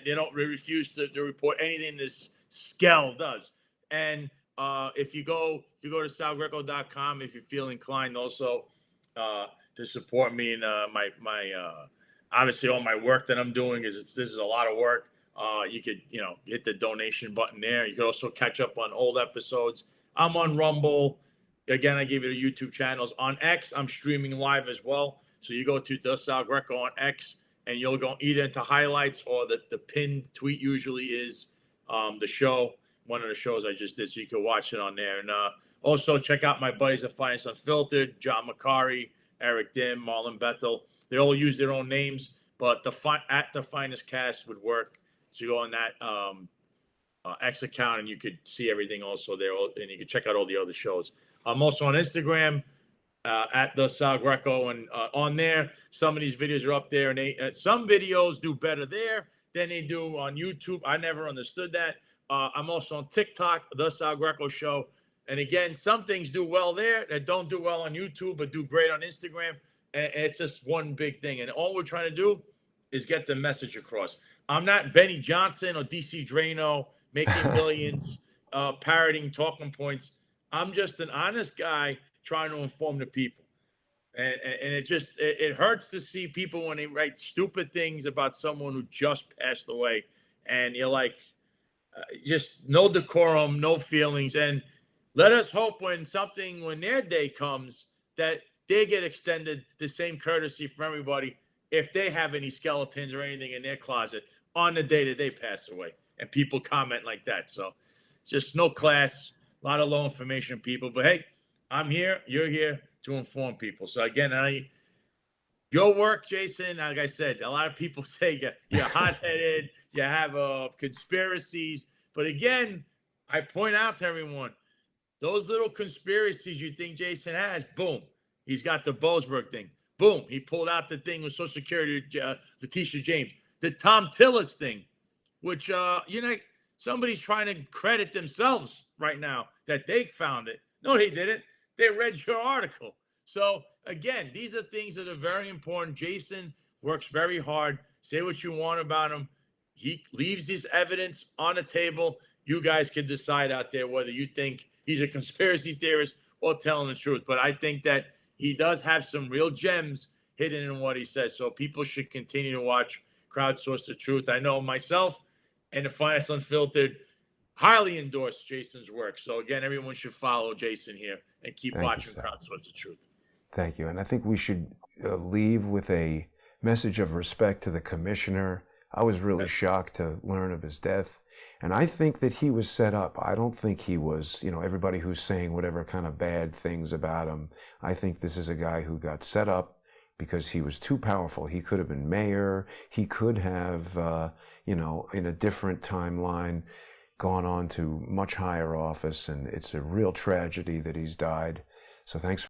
Speaker 2: they refuse to report anything this Skell does. And if you go to salgreco.com, if you feel inclined also to support me in my obviously all my work that I'm doing this is a lot of work. You could hit the donation button there. You could also catch up on old episodes. I'm on Rumble. Again, I give you the YouTube channels. On X, I'm streaming live as well. So you go to the Sal Greco on X, and you'll go either into highlights or the pinned tweet usually is the show, one of the shows I just did. So you can watch it on there. And also check out my buddies at Finest Unfiltered, John Macari, Eric Dim, Marlon Bethel. They all use their own names, but at the Finest Cast would work. So you go on that X account, and you could see everything also there, and you can check out all the other shows. I'm also on Instagram at the Sal Greco, and on there, some of these videos are up there, and some videos do better there than they do on YouTube. I never understood that. I'm also on TikTok, the Sal Greco Show, and again, some things do well there that don't do well on YouTube, but do great on Instagram. And it's just one big thing, and all we're trying to do is get the message across. I'm not Benny Johnson or DC Drano making millions, parroting talking points. I'm just an honest guy trying to inform the people. And it hurts to see people when they write stupid things about someone who just passed away. And you're like, just no decorum, no feelings. And let us hope when their day comes that they get extended the same courtesy from everybody if they have any skeletons or anything in their closet on the day that they pass away. And people comment like that. So just no class, a lot of low information people. But hey, I'm here. You're here to inform people. So again, your work, Jason, like I said, a lot of people say you're hot-headed, you have conspiracies. But again, I point out to everyone, those little conspiracies you think Jason has, boom, he's got the Boasberg thing. Boom, he pulled out the thing with Social Security, Letitia James. The Tom Tillis thing, which, somebody's trying to credit themselves right now that they found it. No, they didn't. They read your article. So again, these are things that are very important. Jason works very hard. Say what you want about him. He leaves his evidence on the table. You guys can decide out there whether you think he's a conspiracy theorist or telling the truth. But I think that he does have some real gems hidden in what he says. So people should continue to watch Crowdsource the Truth. I know myself and the Finest Unfiltered highly endorse Jason's work. So again, everyone should follow Jason here and keep watching Crowdsource the Truth.
Speaker 1: Thank you. And I think we should leave with a message of respect to the commissioner. I was really shocked to learn of his death. And I think that he was set up. I don't think he was, everybody who's saying whatever kind of bad things about him. I think this is a guy who got set up because he was too powerful. He could have been mayor. He could have, in a different timeline, gone on to much higher office. And it's a real tragedy that he's died. So thanks